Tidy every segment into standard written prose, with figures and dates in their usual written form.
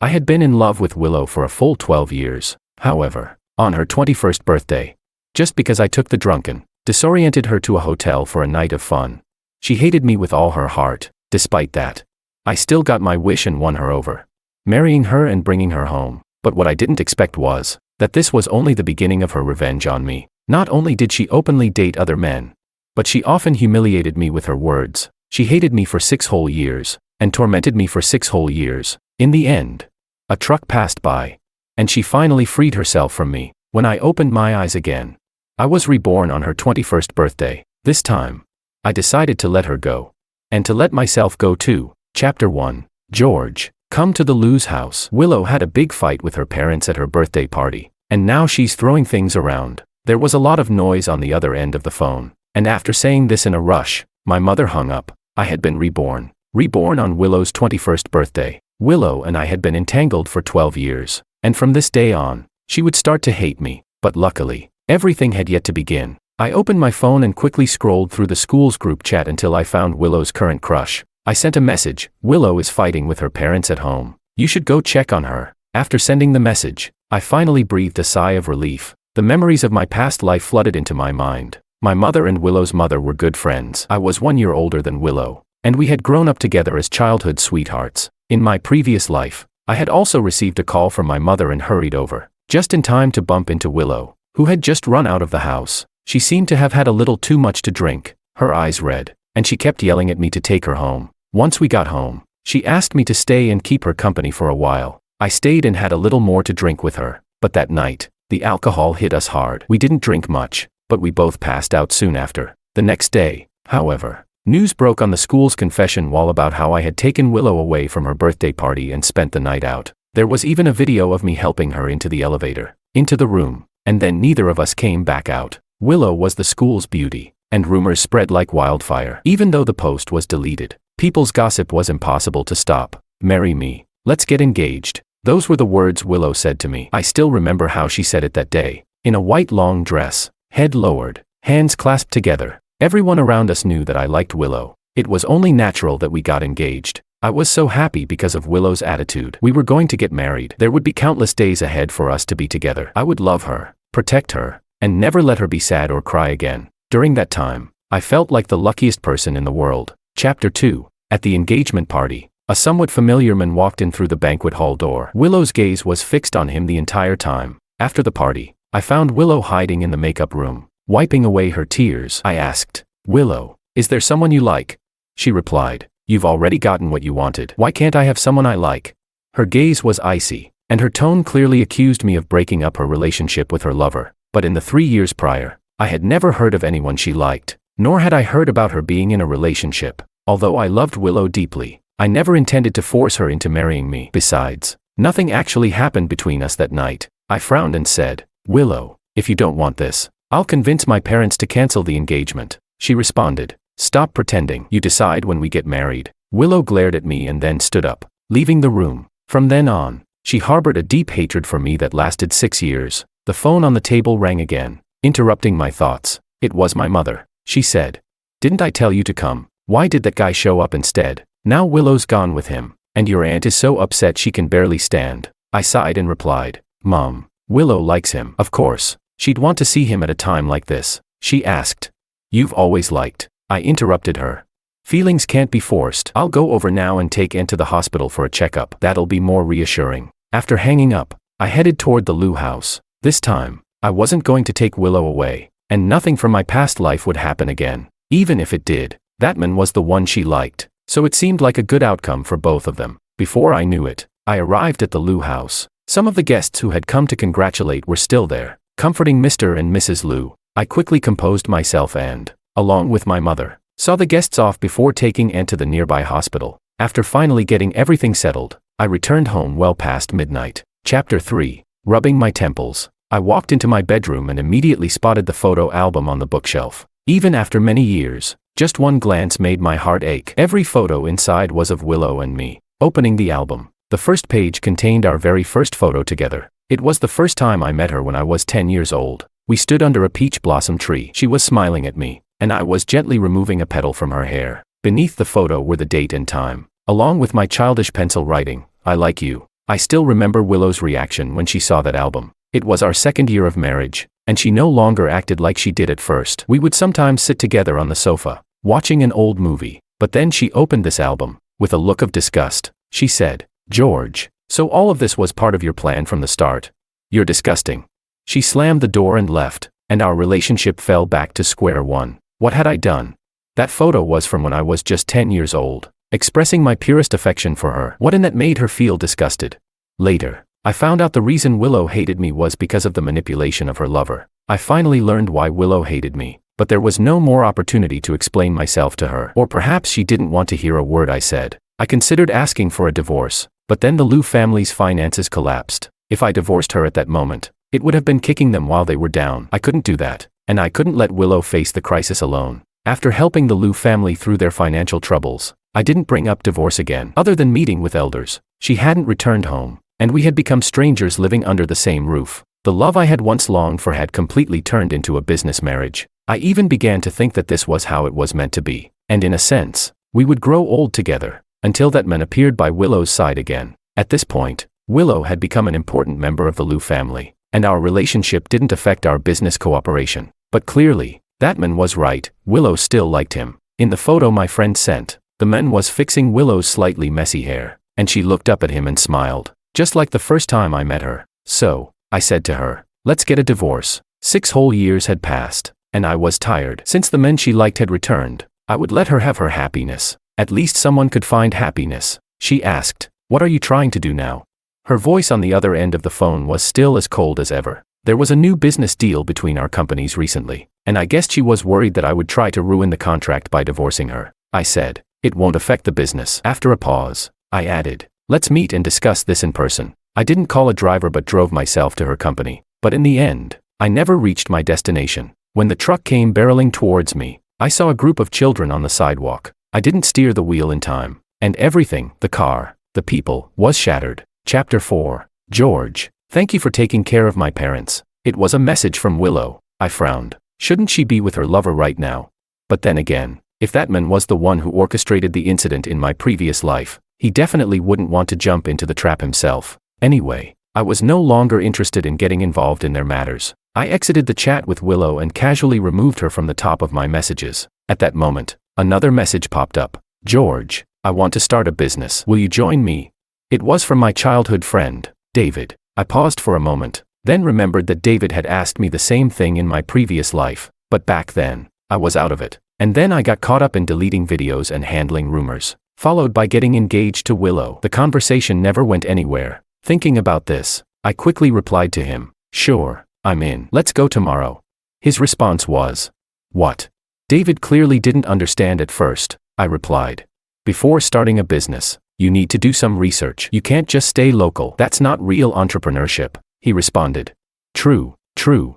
I had been in love with Willow for a full 12 years. However, on her 21st birthday, just because I took the drunken, disoriented her to a hotel for a night of fun, she hated me with all her heart. Despite that, I still got my wish and won her over, marrying her and bringing her home. But what I didn't expect was that this was only the beginning of her revenge on me. Not only did she openly date other men, but she often humiliated me with her words. She hated me for 6 whole years, and tormented me for 6 whole years. In the end, a truck passed by, and she finally freed herself from me. When I opened my eyes again, I was reborn on her 21st birthday. This time, I decided to let her go, and to let myself go too. Chapter 1. George. Come to the Lou's house. Willow had a big fight with her parents at her birthday party, and now she's throwing things around. There was a lot of noise on the other end of the phone, and after saying this in a rush, my mother hung up. I had been reborn. Reborn on Willow's 21st birthday. Willow and I had been entangled for 12 years, and from this day on, she would start to hate me. But luckily, everything had yet to begin. I opened my phone and quickly scrolled through the school's group chat until I found Willow's current crush. I sent a message. Willow is fighting with her parents at home. You should go check on her. After sending the message, I finally breathed a sigh of relief. The memories of my past life flooded into my mind. My mother and Willow's mother were good friends. I was 1 year older than Willow, and we had grown up together as childhood sweethearts. In my previous life, I had also received a call from my mother and hurried over, just in time to bump into Willow, who had just run out of the house. She seemed to have had a little too much to drink, her eyes red, and she kept yelling at me to take her home. Once we got home, she asked me to stay and keep her company for a while. I stayed and had a little more to drink with her, but that night, the alcohol hit us hard. We didn't drink much, but we both passed out soon after. The next day, however, news broke on the school's confession wall about how I had taken Willow away from her birthday party and spent the night out. There was even a video of me helping her into the elevator, into the room, and then neither of us came back out. Willow was the school's beauty, and rumors spread like wildfire. Even though the post was deleted, people's gossip was impossible to stop. Marry me. Let's get engaged. Those were the words Willow said to me. I still remember how she said it that day. In a white long dress, head lowered, hands clasped together. Everyone around us knew that I liked Willow. It was only natural that we got engaged. I was so happy because of Willow's attitude. We were going to get married. There would be countless days ahead for us to be together. I would love her, protect her, and never let her be sad or cry again. During that time, I felt like the luckiest person in the world. Chapter 2. At the engagement party, a somewhat familiar man walked in through the banquet hall door. Willow's gaze was fixed on him the entire time. After the party, I found Willow hiding in the makeup room, wiping away her tears. I asked, Willow, is there someone you like? She replied, you've already gotten what you wanted. Why can't I have someone I like? Her gaze was icy, and her tone clearly accused me of breaking up her relationship with her lover. But in the 3 years prior, I had never heard of anyone she liked, nor had I heard about her being in a relationship. Although I loved Willow deeply, I never intended to force her into marrying me. Besides, nothing actually happened between us that night. I frowned and said, Willow, if you don't want this, I'll convince my parents to cancel the engagement. She responded, stop pretending. You decide when we get married. Willow glared at me and then stood up, leaving the room. From then on, she harbored a deep hatred for me that lasted 6 years. The phone on the table rang again, interrupting my thoughts. It was my mother. She said, didn't I tell you to come? Why did that guy show up instead? Now Willow's gone with him, and your aunt is so upset she can barely stand. I sighed and replied, Mom, Willow likes him. Of course, she'd want to see him at a time like this. She asked, you've always liked. I interrupted her. Feelings can't be forced. I'll go over now and take Aunt to the hospital for a checkup. That'll be more reassuring. After hanging up, I headed toward the Lou house. This time, I wasn't going to take Willow away, and nothing from my past life would happen again. Even if it did, that man was the one she liked, so it seemed like a good outcome for both of them. Before I knew it, I arrived at the Lou house. Some of the guests who had come to congratulate were still there, comforting Mr. and Mrs. Lou. I quickly composed myself and, along with my mother, saw the guests off before taking Aunt to the nearby hospital. After finally getting everything settled, I returned home well past midnight. Chapter 3. Rubbing my temples. I walked into my bedroom and immediately spotted the photo album on the bookshelf. Even after many years, just one glance made my heart ache. Every photo inside was of Willow and me. Opening the album, the first page contained our very first photo together. It was the first time I met her when I was 10 years old. We stood under a peach blossom tree. She was smiling at me, and I was gently removing a petal from her hair. Beneath the photo were the date and time, along with my childish pencil writing, I like you. I still remember Willow's reaction when she saw that album. It was our second year of marriage, and she no longer acted like she did at first. We would sometimes sit together on the sofa, watching an old movie, but then she opened this album. With a look of disgust, she said, "George, so all of this was part of your plan from the start? You're disgusting." She slammed the door and left, and our relationship fell back to square one. What had I done? That photo was from when I was just 10 years old, expressing my purest affection for her. What in that made her feel disgusted? Later, I found out the reason Willow hated me was because of the manipulation of her lover. I finally learned why Willow hated me, but there was no more opportunity to explain myself to her. Or perhaps she didn't want to hear a word I said. I considered asking for a divorce, but then the Liu family's finances collapsed. If I divorced her at that moment, it would have been kicking them while they were down. I couldn't do that, and I couldn't let Willow face the crisis alone. After helping the Liu family through their financial troubles, I didn't bring up divorce again. Other than meeting with elders, she hadn't returned home, and we had become strangers living under the same roof. The love I had once longed for had completely turned into a business marriage. I even began to think that this was how it was meant to be, and in a sense, we would grow old together, until that man appeared by Willow's side again. At this point, Willow had become an important member of the Liu family, and our relationship didn't affect our business cooperation. But clearly, that man was right. Willow still liked him. In the photo my friend sent, the man was fixing Willow's slightly messy hair, and she looked up at him and smiled, just like the first time I met her. So, I said to her, "Let's get a divorce." 6 whole years had passed, and I was tired. Since the men she liked had returned, I would let her have her happiness. At least someone could find happiness. She asked, "What are you trying to do now?" Her voice on the other end of the phone was still as cold as ever. There was a new business deal between our companies recently, and I guessed she was worried that I would try to ruin the contract by divorcing her. I said, "It won't affect the business." After a pause, I added, "Let's meet and discuss this in person." I didn't call a driver but drove myself to her company. But in the end, I never reached my destination. When the truck came barreling towards me, I saw a group of children on the sidewalk. I didn't steer the wheel in time, and everything, the car, the people, was shattered. Chapter 4. George, thank you for taking care of my parents. It was a message from Willow. I frowned. Shouldn't she be with her lover right now? But then again, if that man was the one who orchestrated the incident in my previous life, he definitely wouldn't want to jump into the trap himself. Anyway, I was no longer interested in getting involved in their matters. I exited the chat with Willow and casually removed her from the top of my messages. At that moment, another message popped up. "George, I want to start a business. Will you join me?" It was from my childhood friend, David. I paused for a moment, then remembered that David had asked me the same thing in my previous life, but back then, I was out of it. And then I got caught up in deleting videos and handling rumors, followed by getting engaged to Willow. The conversation never went anywhere. Thinking about this, I quickly replied to him, "Sure, I'm in. Let's go tomorrow." His response was, "What?" David clearly didn't understand at first. I replied, "Before starting a business, you need to do some research. You can't just stay local. That's not real entrepreneurship." He responded, True.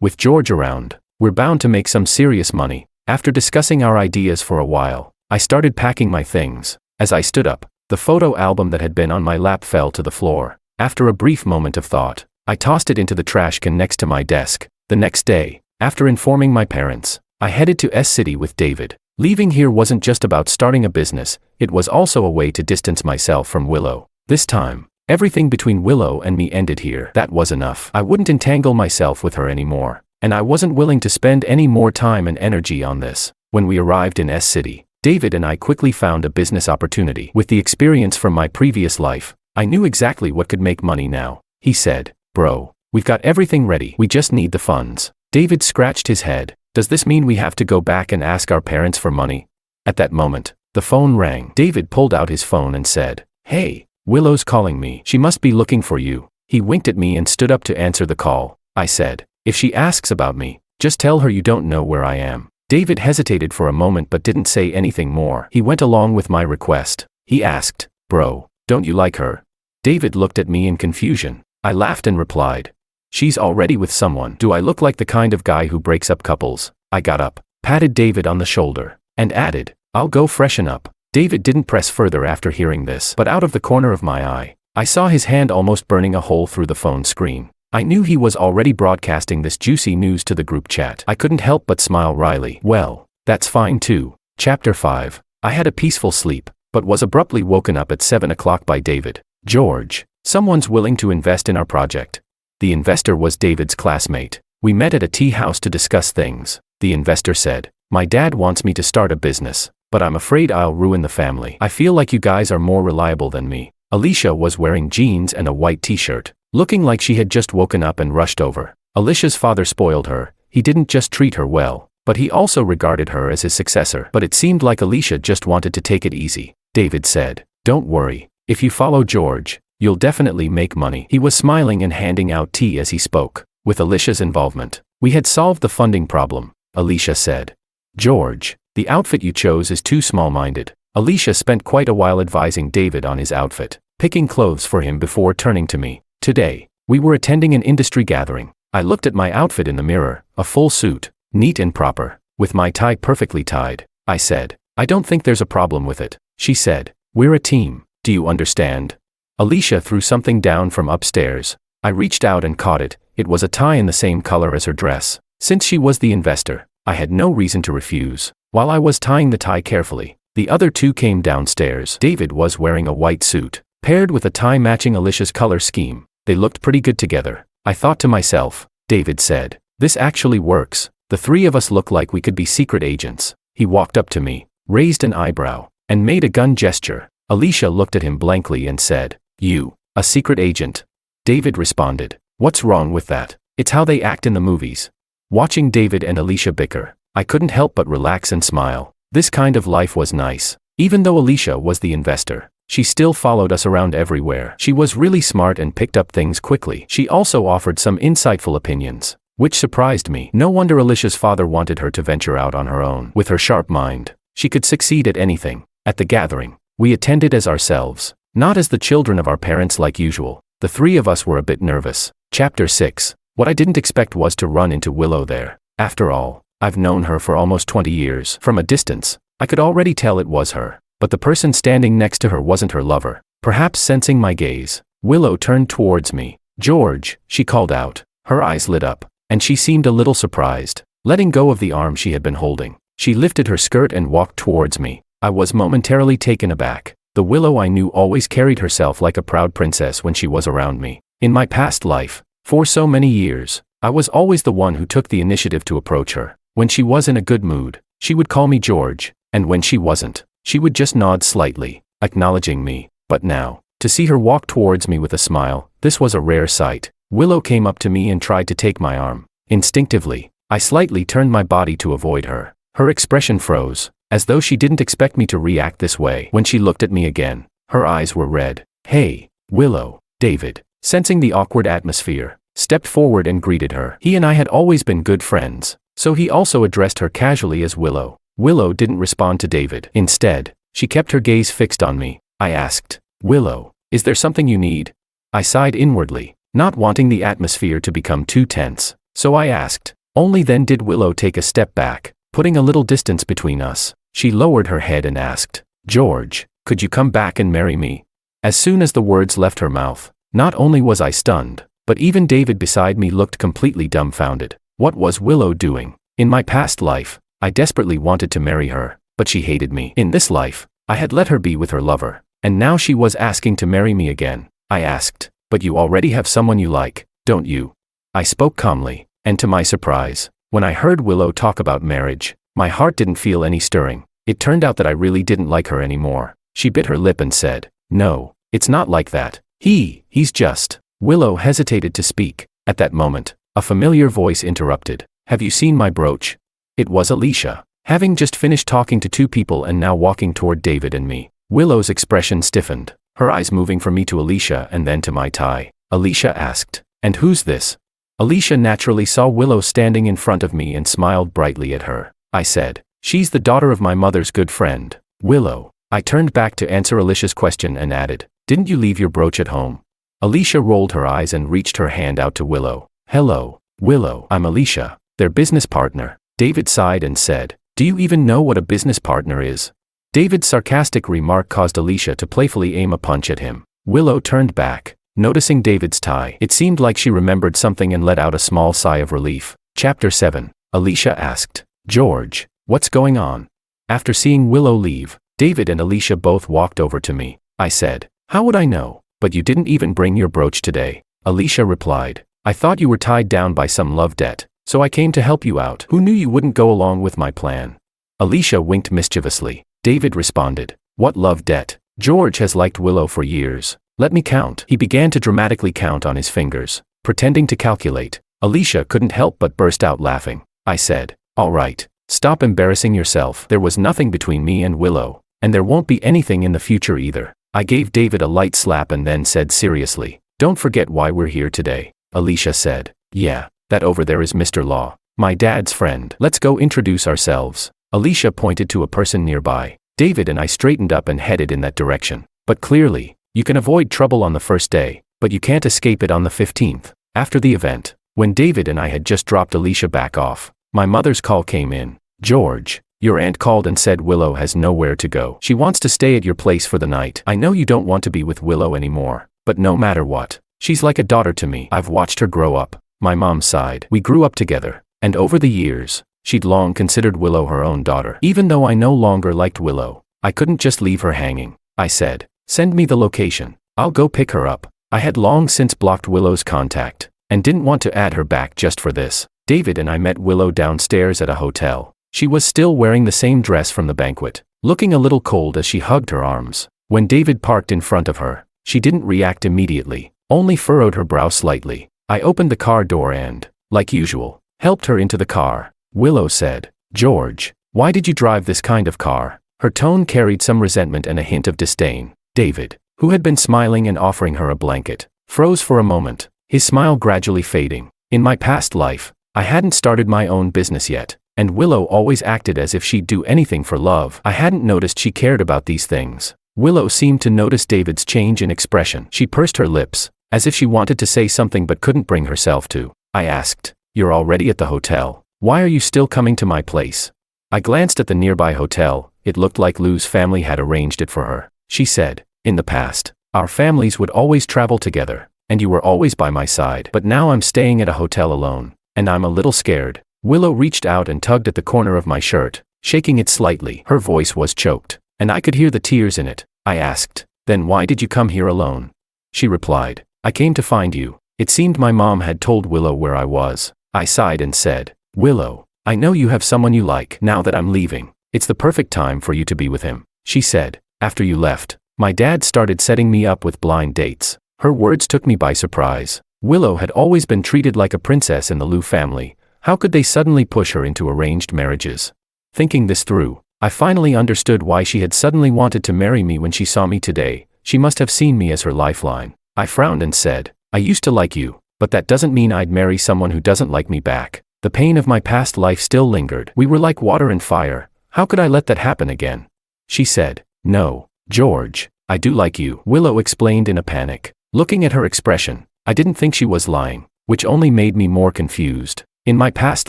With George around, we're bound to make some serious money." After discussing our ideas for a while, I started packing my things. As I stood up, the photo album that had been on my lap fell to the floor. After a brief moment of thought, I tossed it into the trash can next to my desk. The next day, after informing my parents, I headed to S-City with David. Leaving here wasn't just about starting a business, it was also a way to distance myself from Willow. This time, everything between Willow and me ended here. That was enough. I wouldn't entangle myself with her anymore, and I wasn't willing to spend any more time and energy on this. When we arrived in S-City, David and I quickly found a business opportunity. With the experience from my previous life, I knew exactly what could make money now. He said, "Bro, we've got everything ready. We just need the funds." David scratched his head. "Does this mean we have to go back and ask our parents for money?" At that moment, the phone rang. David pulled out his phone and said, "Hey, Willow's calling me. She must be looking for you." He winked at me and stood up to answer the call. I said, "If she asks about me, just tell her you don't know where I am." David hesitated for a moment but didn't say anything more. He went along with my request. He asked, "Bro, don't you like her?" David looked at me in confusion. I laughed and replied, "She's already with someone. Do I look like the kind of guy who breaks up couples?" I got up, patted David on the shoulder, and added, "I'll go freshen up." David didn't press further after hearing this, but out of the corner of my eye, I saw his hand almost burning a hole through the phone screen. I knew he was already broadcasting this juicy news to the group chat. I couldn't help but smile wryly. Well, that's fine too. Chapter 5. I had a peaceful sleep, but was abruptly woken up at 7 o'clock by David. "George, Someone's willing to invest in our project. The investor was David's classmate. We met at a tea house to discuss things. The investor said, "My dad wants me to start a business, but I'm afraid I'll ruin the family. I feel like you guys are more reliable than me." Alicia was wearing jeans and a white t-shirt, looking like she had just woken up and rushed over. Alicia's father spoiled her. He didn't just treat her well, but he also regarded her as his successor. But it seemed like Alicia just wanted to take it easy. David said, "Don't worry. If you follow George, you'll definitely make money." He was smiling and handing out tea as he spoke. With Alicia's involvement, we had solved the funding problem, Alicia said. "George, the outfit you chose is too small-minded." Alicia spent quite a while advising David on his outfit, picking clothes for him before turning to me. "Today, we were attending an industry gathering. I looked at my outfit in the mirror, a full suit, neat and proper, with my tie perfectly tied." I said, "I don't think there's a problem with it." She said, "We're a team, do you understand?" Alicia threw something down from upstairs. I reached out and caught it. It was a tie in the same color as her dress. Since she was the investor, I had no reason to refuse. While I was tying the tie carefully, the other two came downstairs. David was wearing a white suit, paired with a tie matching Alicia's color scheme. They looked pretty good together. I thought to myself, David said, "This actually works. The three of us look like we could be secret agents." He walked up to me, raised an eyebrow, and made a gun gesture. Alicia looked at him blankly and said, "You, a secret agent?" David responded, "What's wrong with that? It's how they act in the movies." Watching David and Alicia bicker, I couldn't help but relax and smile. This kind of life was nice. Even though Alicia was the investor, she still followed us around everywhere. She was really smart and picked up things quickly. She also offered some insightful opinions, which surprised me. No wonder Alicia's father wanted her to venture out on her own. With her sharp mind, she could succeed at anything. At the gathering, we attended as ourselves, not as the children of our parents like usual. The three of us were a bit nervous. Chapter 6. What I didn't expect was to run into Willow there. After all, I've known her for almost 20 years. From a distance, I could already tell it was her. But the person standing next to her wasn't her lover. Perhaps sensing my gaze, Willow turned towards me. "George," she called out. Her eyes lit up, and she seemed a little surprised. Letting go of the arm she had been holding, she lifted her skirt and walked towards me. I was momentarily taken aback. The Willow I knew always carried herself like a proud princess when she was around me. In my past life, for so many years, I was always the one who took the initiative to approach her. When she was in a good mood, she would call me George, and when she wasn't, she would just nod slightly, acknowledging me. But now, to see her walk towards me with a smile, this was a rare sight. Willow came up to me and tried to take my arm. Instinctively, I slightly turned my body to avoid her. Her expression froze, as though she didn't expect me to react this way. When she looked at me again, her eyes were red. "Hey, Willow." David, sensing the awkward atmosphere, stepped forward and greeted her. He and I had always been good friends, so he also addressed her casually as Willow. Willow didn't respond to David. Instead, she kept her gaze fixed on me. I asked, "Willow, is there something you need?" I sighed inwardly, not wanting the atmosphere to become too tense, so I asked. Only then did Willow take a step back, putting a little distance between us. She lowered her head and asked, "George, could you come back and marry me?" As soon as the words left her mouth, not only was I stunned, but even David beside me looked completely dumbfounded. What was Willow doing? In my past life, I desperately wanted to marry her, but she hated me. In this life, I had let her be with her lover, and now she was asking to marry me again. I asked, "But you already have someone you like, don't you?" I spoke calmly, and to my surprise, when I heard Willow talk about marriage, my heart didn't feel any stirring. It turned out that I really didn't like her anymore. She bit her lip and said, "No, it's not like that. He's just..." Willow hesitated to speak. At that moment, a familiar voice interrupted. "Have you seen my brooch?" It was Alicia, having just finished talking to two people and now walking toward David and me. Willow's expression stiffened, her eyes moving from me to Alicia and then to my tie. Alicia asked, "And who's this?" Alicia naturally saw Willow standing in front of me and smiled brightly at her. I said, "She's the daughter of my mother's good friend, Willow." I turned back to answer Alicia's question and added, "Didn't you leave your brooch at home?" Alicia rolled her eyes and reached her hand out to Willow. "Hello, Willow, I'm Alicia, their business partner." David sighed and said, "Do you even know what a business partner is?" David's sarcastic remark caused Alicia to playfully aim a punch at him. Willow turned back, noticing David's tie. It seemed like she remembered something and let out a small sigh of relief. Chapter 7. Alicia asked, "George, what's going on?" After seeing Willow leave, David and Alicia both walked over to me. I said, "How would I know? But you didn't even bring your brooch today, Alicia replied. I thought you were tied down by some love debt, so I came to help you out. Who knew you wouldn't go along with my plan? Alicia winked mischievously. David responded. What love debt? George has liked Willow for years. Let me count. He began to dramatically count on his fingers, pretending to calculate. Alicia couldn't help but burst out laughing. I said, all right, stop embarrassing yourself. There was nothing between me and Willow, and there won't be anything in the future either. I gave David a light slap and then said seriously, don't forget why we're here today. Alicia said, yeah, that over there is Mr. Law, my dad's friend. Let's go introduce ourselves. Alicia pointed to a person nearby. David and I straightened up and headed in that direction. But clearly, you can avoid trouble on the first day, but you can't escape it on the 15th. After the event, when David and I had just dropped Alicia back off, my mother's call came in. George, your aunt called and said Willow has nowhere to go. She wants to stay at your place for the night. I know you don't want to be with Willow anymore, but no matter what, she's like a daughter to me. I've watched her grow up. My mom sighed. We grew up together, and over the years, she'd long considered Willow her own daughter. Even though I no longer liked Willow, I couldn't just leave her hanging. I said, send me the location. I'll go pick her up. I had long since blocked Willow's contact, and didn't want to add her back just for this. David and I met Willow downstairs at a hotel. She was still wearing the same dress from the banquet, looking a little cold as she hugged her arms. When David parked in front of her, she didn't react immediately, only furrowed her brow slightly. I opened the car door and, like usual, helped her into the car. Willow said, George, why did you drive this kind of car? Her tone carried some resentment and a hint of disdain. David, who had been smiling and offering her a blanket, froze for a moment, his smile gradually fading. In my past life, I hadn't started my own business yet, and Willow always acted as if she'd do anything for love. I hadn't noticed she cared about these things. Willow seemed to notice David's change in expression. She pursed her lips, as if she wanted to say something but couldn't bring herself to. I asked, you're already at the hotel. Why are you still coming to my place? I glanced at the nearby hotel. It looked like Lou's family had arranged it for her. She said, in the past, our families would always travel together, and you were always by my side. But now I'm staying at a hotel alone, and I'm a little scared. Willow reached out and tugged at the corner of my shirt, shaking it slightly. Her voice was choked, and I could hear the tears in it. I asked, then why did you come here alone? She replied, I came to find you. It seemed my mom had told Willow where I was. I sighed and said, Willow, I know you have someone you like. Now that I'm leaving, it's the perfect time for you to be with him. She said, after you left, my dad started setting me up with blind dates. Her words took me by surprise. Willow had always been treated like a princess in the Lou family. How could they suddenly push her into arranged marriages? Thinking this through, I finally understood why she had suddenly wanted to marry me when she saw me today. She must have seen me as her lifeline. I frowned and said, I used to like you, but that doesn't mean I'd marry someone who doesn't like me back. The pain of my past life still lingered. We were like water and fire. How could I let that happen again? She said, no, George, I do like you, Willow explained in a panic. Looking at her expression, I didn't think she was lying, which only made me more confused. In my past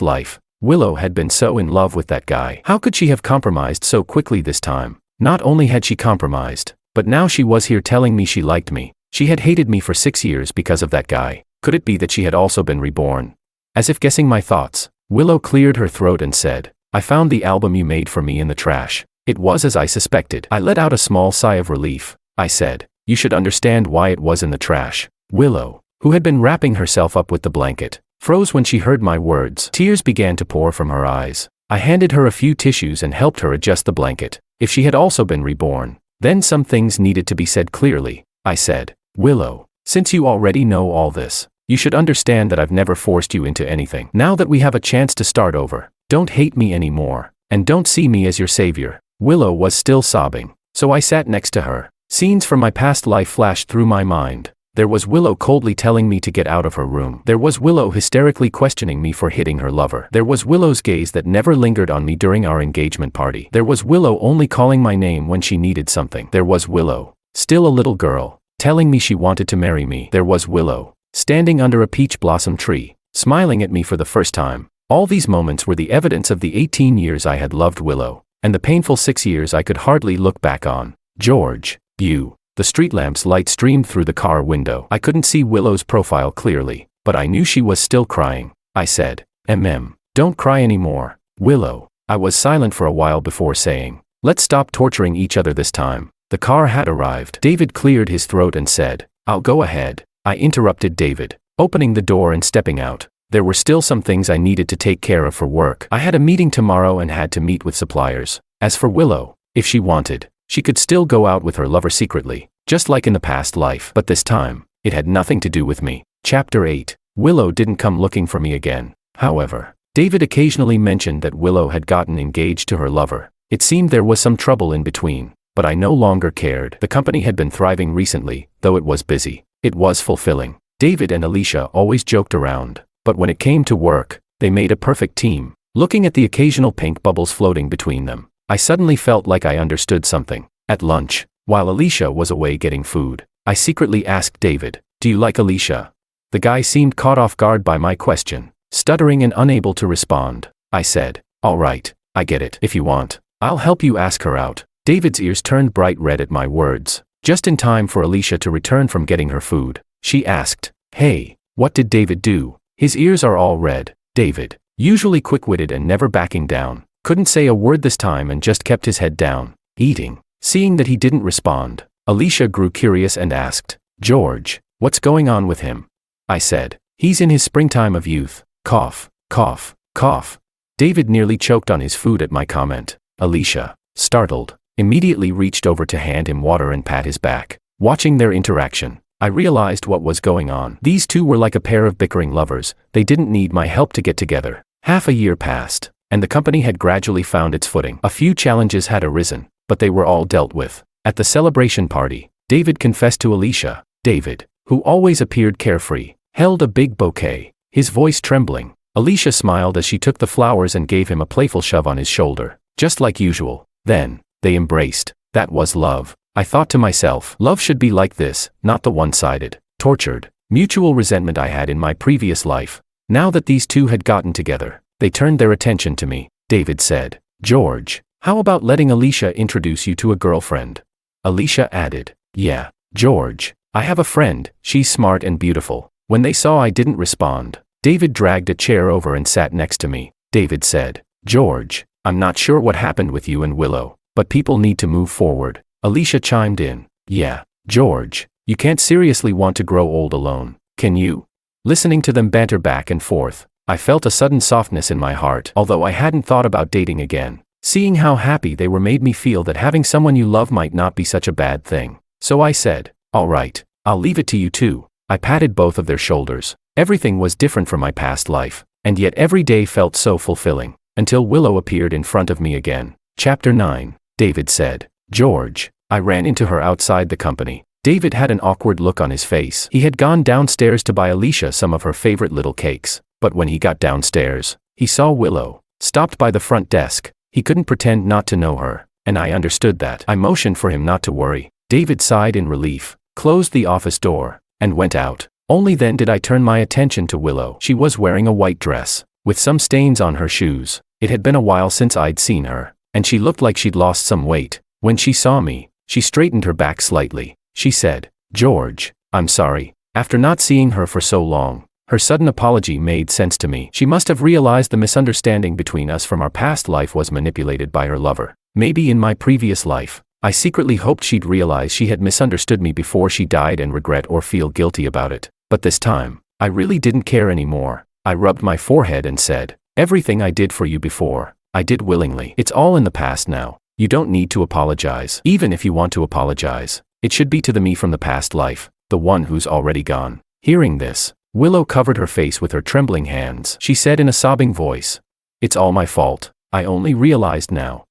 life, Willow had been so in love with that guy. How could she have compromised so quickly this time? Not only had she compromised, but now she was here telling me she liked me. She had hated me for 6 years because of that guy. Could it be that she had also been reborn? As if guessing my thoughts, Willow cleared her throat and said, I found the album you made for me in the trash. It was as I suspected. I let out a small sigh of relief. I said, you should understand why it was in the trash. Willow, who had been wrapping herself up with the blanket, froze when she heard my words. Tears began to pour from her eyes. I handed her a few tissues and helped her adjust the blanket. If she had also been reborn, then some things needed to be said clearly. I said, Willow, since you already know all this, you should understand that I've never forced you into anything. Now that we have a chance to start over, don't hate me anymore, and don't see me as your savior. Willow was still sobbing, so I sat next to her. Scenes from my past life flashed through my mind. There was Willow coldly telling me to get out of her room. There was Willow hysterically questioning me for hitting her lover. There was Willow's gaze that never lingered on me during our engagement party. There was Willow only calling my name when she needed something. There was Willow, still a little girl, telling me she wanted to marry me. There was Willow, standing under a peach blossom tree, smiling at me for the first time. All these moments were the evidence of the 18 years I had loved Willow, and the painful 6 years I could hardly look back on. George, you. The street lamp's light streamed through the car window. I couldn't see Willow's profile clearly, but I knew she was still crying. I said, don't cry anymore, Willow. I was silent for a while before saying, let's stop torturing each other this time. The car had arrived. David cleared his throat and said, I'll go ahead, I interrupted David, opening the door and stepping out. There were still some things I needed to take care of for work. I had a meeting tomorrow and had to meet with suppliers. As for Willow, if she wanted, she could still go out with her lover secretly, just like in the past life. But this time, it had nothing to do with me. Chapter 8. Willow didn't come looking for me again. However, David occasionally mentioned that Willow had gotten engaged to her lover. It seemed there was some trouble in between, but I no longer cared. The company had been thriving recently, though it was busy. It was fulfilling. David and Alicia always joked around, but when it came to work, they made a perfect team. Looking at the occasional pink bubbles floating between them, I suddenly felt like I understood something. At lunch, while Alicia was away getting food, I secretly asked David, "Do you like Alicia?" The guy seemed caught off guard by my question. Stuttering and unable to respond, I said, "All right, I get it. If you want, I'll help you ask her out." David's ears turned bright red at my words. Just in time for Alicia to return from getting her food, she asked, "Hey, what did David do?" His ears are all red. David, usually quick-witted and never backing down, couldn't say a word this time and just kept his head down, eating. Seeing that he didn't respond, Alicia grew curious and asked, "George, what's going on with him?" I said, "He's in his springtime of youth." Cough, cough, cough. David nearly choked on his food at my comment. Alicia, startled, immediately reached over to hand him water and pat his back. Watching their interaction, I realized what was going on. These two were like a pair of bickering lovers. They didn't need my help to get together. Half a year passed, and the company had gradually found its footing. A few challenges had arisen, but they were all dealt with. At the celebration party, David confessed to Alicia. David, who always appeared carefree, held a big bouquet, his voice trembling. Alicia smiled as she took the flowers and gave him a playful shove on his shoulder, just like usual. Then, they embraced. That was love. I thought to myself, love should be like this, not the one-sided, tortured, mutual resentment I had in my previous life. Now that these two had gotten together, they turned their attention to me. David said, "George, how about letting Alicia introduce you to a girlfriend?" Alicia added, "Yeah, George, I have a friend, she's smart and beautiful." When they saw I didn't respond, David dragged a chair over and sat next to me. David said, "George, I'm not sure what happened with you and Willow, but people need to move forward." Alicia chimed in, "Yeah, George, you can't seriously want to grow old alone, can you?" Listening to them banter back and forth, I felt a sudden softness in my heart. Although I hadn't thought about dating again, seeing how happy they were made me feel that having someone you love might not be such a bad thing. So I said, "All right, I'll leave it to you two." I patted both of their shoulders. Everything was different from my past life, and yet every day felt so fulfilling, until Willow appeared in front of me again. Chapter 9. David said, "George, I ran into her outside the company." David had an awkward look on his face. He had gone downstairs to buy Alicia some of her favorite little cakes, but when he got downstairs, he saw Willow, stopped by the front desk. He couldn't pretend not to know her, and I understood that. I motioned for him not to worry. David sighed in relief, closed the office door, and went out. Only then did I turn my attention to Willow. She was wearing a white dress, with some stains on her shoes. It had been a while since I'd seen her, and she looked like she'd lost some weight. When she saw me, she straightened her back slightly. She said, "George, I'm sorry." After not seeing her for so long, her sudden apology made sense to me. She must have realized the misunderstanding between us from our past life was manipulated by her lover. Maybe in my previous life, I secretly hoped she'd realize she had misunderstood me before she died and regret or feel guilty about it. But this time, I really didn't care anymore. I rubbed my forehead and said, "Everything I did for you before, I did willingly. It's all in the past now. You don't need to apologize. Even if you want to apologize, it should be to the me from the past life, the one who's already gone." Hearing this, Willow covered her face with her trembling hands. She said in a sobbing voice, "It's all my fault. I only realized now.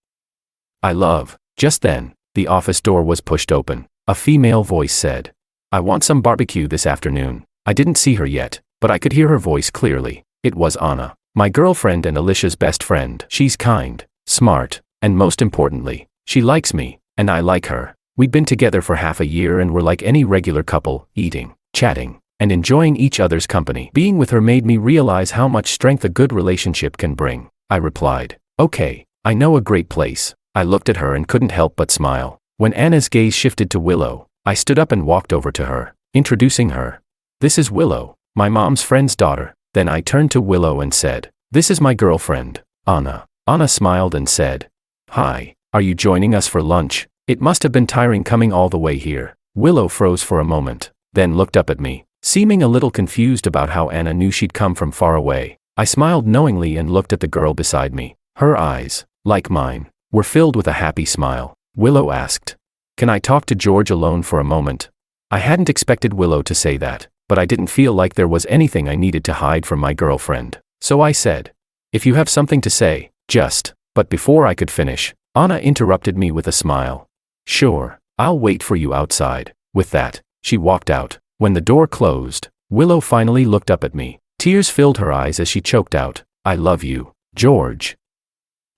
I love." Just then, the office door was pushed open. A female voice said, "I want some barbecue this afternoon." I didn't see her yet, but I could hear her voice clearly. It was Anna, my girlfriend and Alicia's best friend. She's kind, smart, and most importantly, she likes me, and I like her. We'd been together for half a year and were like any regular couple, eating, chatting, and enjoying each other's company. Being with her made me realize how much strength a good relationship can bring. I replied, "Okay, I know a great place." I looked at her and couldn't help but smile. When Anna's gaze shifted to Willow, I stood up and walked over to her, introducing her. "This is Willow, my mom's friend's daughter." Then I turned to Willow and said, "This is my girlfriend, Anna." Anna smiled and said, "Hi, are you joining us for lunch? It must have been tiring coming all the way here." Willow froze for a moment. then looked up at me, seeming a little confused about how Anna knew she'd come from far away. I smiled knowingly and looked at the girl beside me. Her eyes, like mine, were filled with a happy smile. Willow asked, "Can I talk to George alone for a moment?" I hadn't expected Willow to say that, but I didn't feel like there was anything I needed to hide from my girlfriend. So I said, "If you have something to say, just..." But before I could finish, Anna interrupted me with a smile. "Sure, I'll wait for you outside." With that, she walked out. When the door closed, Willow finally looked up at me. Tears filled her eyes as she choked out, "I love you, George.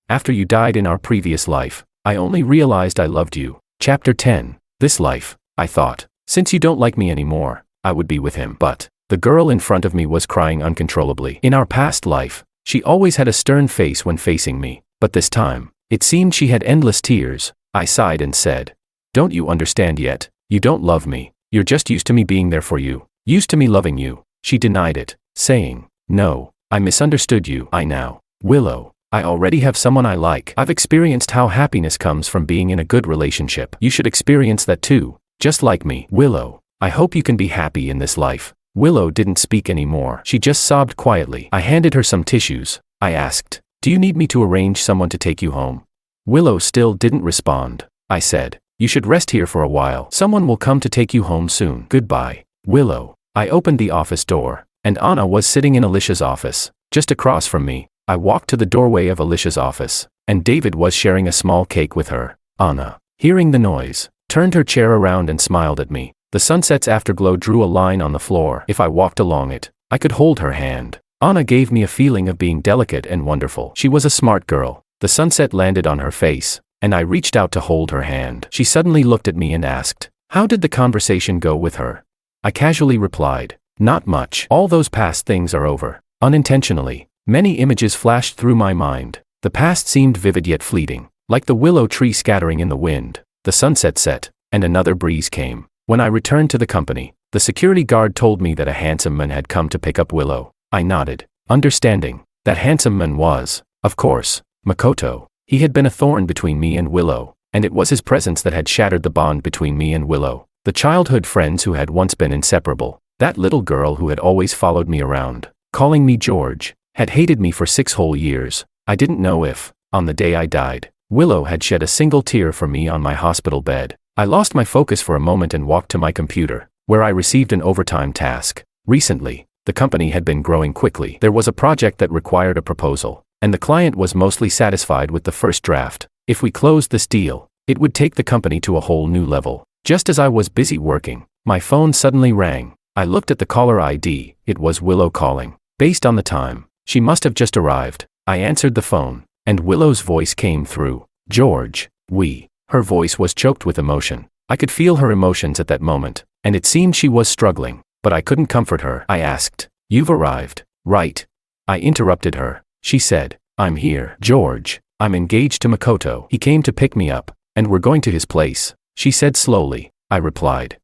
After you died in our previous life, I only realized I loved you." Chapter 10. This life, I thought, since you don't like me anymore, I would be with him. But the girl in front of me was crying uncontrollably. In our past life, she always had a stern face when facing me, but this time, it seemed she had endless tears. I sighed and said, "Don't you understand yet? You don't love me. You're just used to me being there for you, used to me loving you." She denied it, saying, "No, I misunderstood you. Willow, I already have someone I like. I've experienced how happiness comes from being in a good relationship. You should experience that too, just like me. Willow, I hope you can be happy in this life." Willow didn't speak anymore. She just sobbed quietly. I handed her some tissues. I asked, "Do you need me to arrange someone to take you home?" Willow still didn't respond. I said, "You should rest here for a while. Someone will come to take you home soon. Goodbye, Willow." I opened the office door, and Anna was sitting in Alicia's office, just across from me. I walked to the doorway of Alicia's office, and David was sharing a small cake with her. Anna, hearing the noise, turned her chair around and smiled at me. The sunset's afterglow drew a line on the floor. If I walked along it, I could hold her hand. Anna gave me a feeling of being delicate and wonderful. She was a smart girl. The sunset landed on her face, and I reached out to hold her hand. She suddenly looked at me and asked, "How did the conversation go with her?" I casually replied, "Not much. All those past things are over." Unintentionally, many images flashed through my mind. The past seemed vivid yet fleeting, like the willow tree scattering in the wind. The sunset set, and another breeze came. When I returned to the company, the security guard told me that a handsome man had come to pick up Willow. I nodded, understanding. That handsome man was, of course, Makoto. He had been a thorn between me and Willow, and it was his presence that had shattered the bond between me and Willow. The childhood friends who had once been inseparable, that little girl who had always followed me around, calling me George, had hated me for 6 whole years. I didn't know if, on the day I died, Willow had shed a single tear for me on my hospital bed. I lost my focus for a moment and walked to my computer, where I received an overtime task. Recently, the company had been growing quickly. There was a project that required a proposal, and the client was mostly satisfied with the first draft. If we closed this deal, it would take the company to a whole new level. Just as I was busy working, my phone suddenly rang. I looked at the caller ID. It was Willow calling. Based on the time, she must have just arrived. I answered the phone, and Willow's voice came through. "George, we..." Her voice was choked with emotion. I could feel her emotions at that moment, and it seemed she was struggling, but I couldn't comfort her. I asked, "You've arrived, right?" I interrupted her. She said, "I'm here, George. I'm engaged to Makoto. He came to pick me up, and we're going to his place," she said slowly. I replied,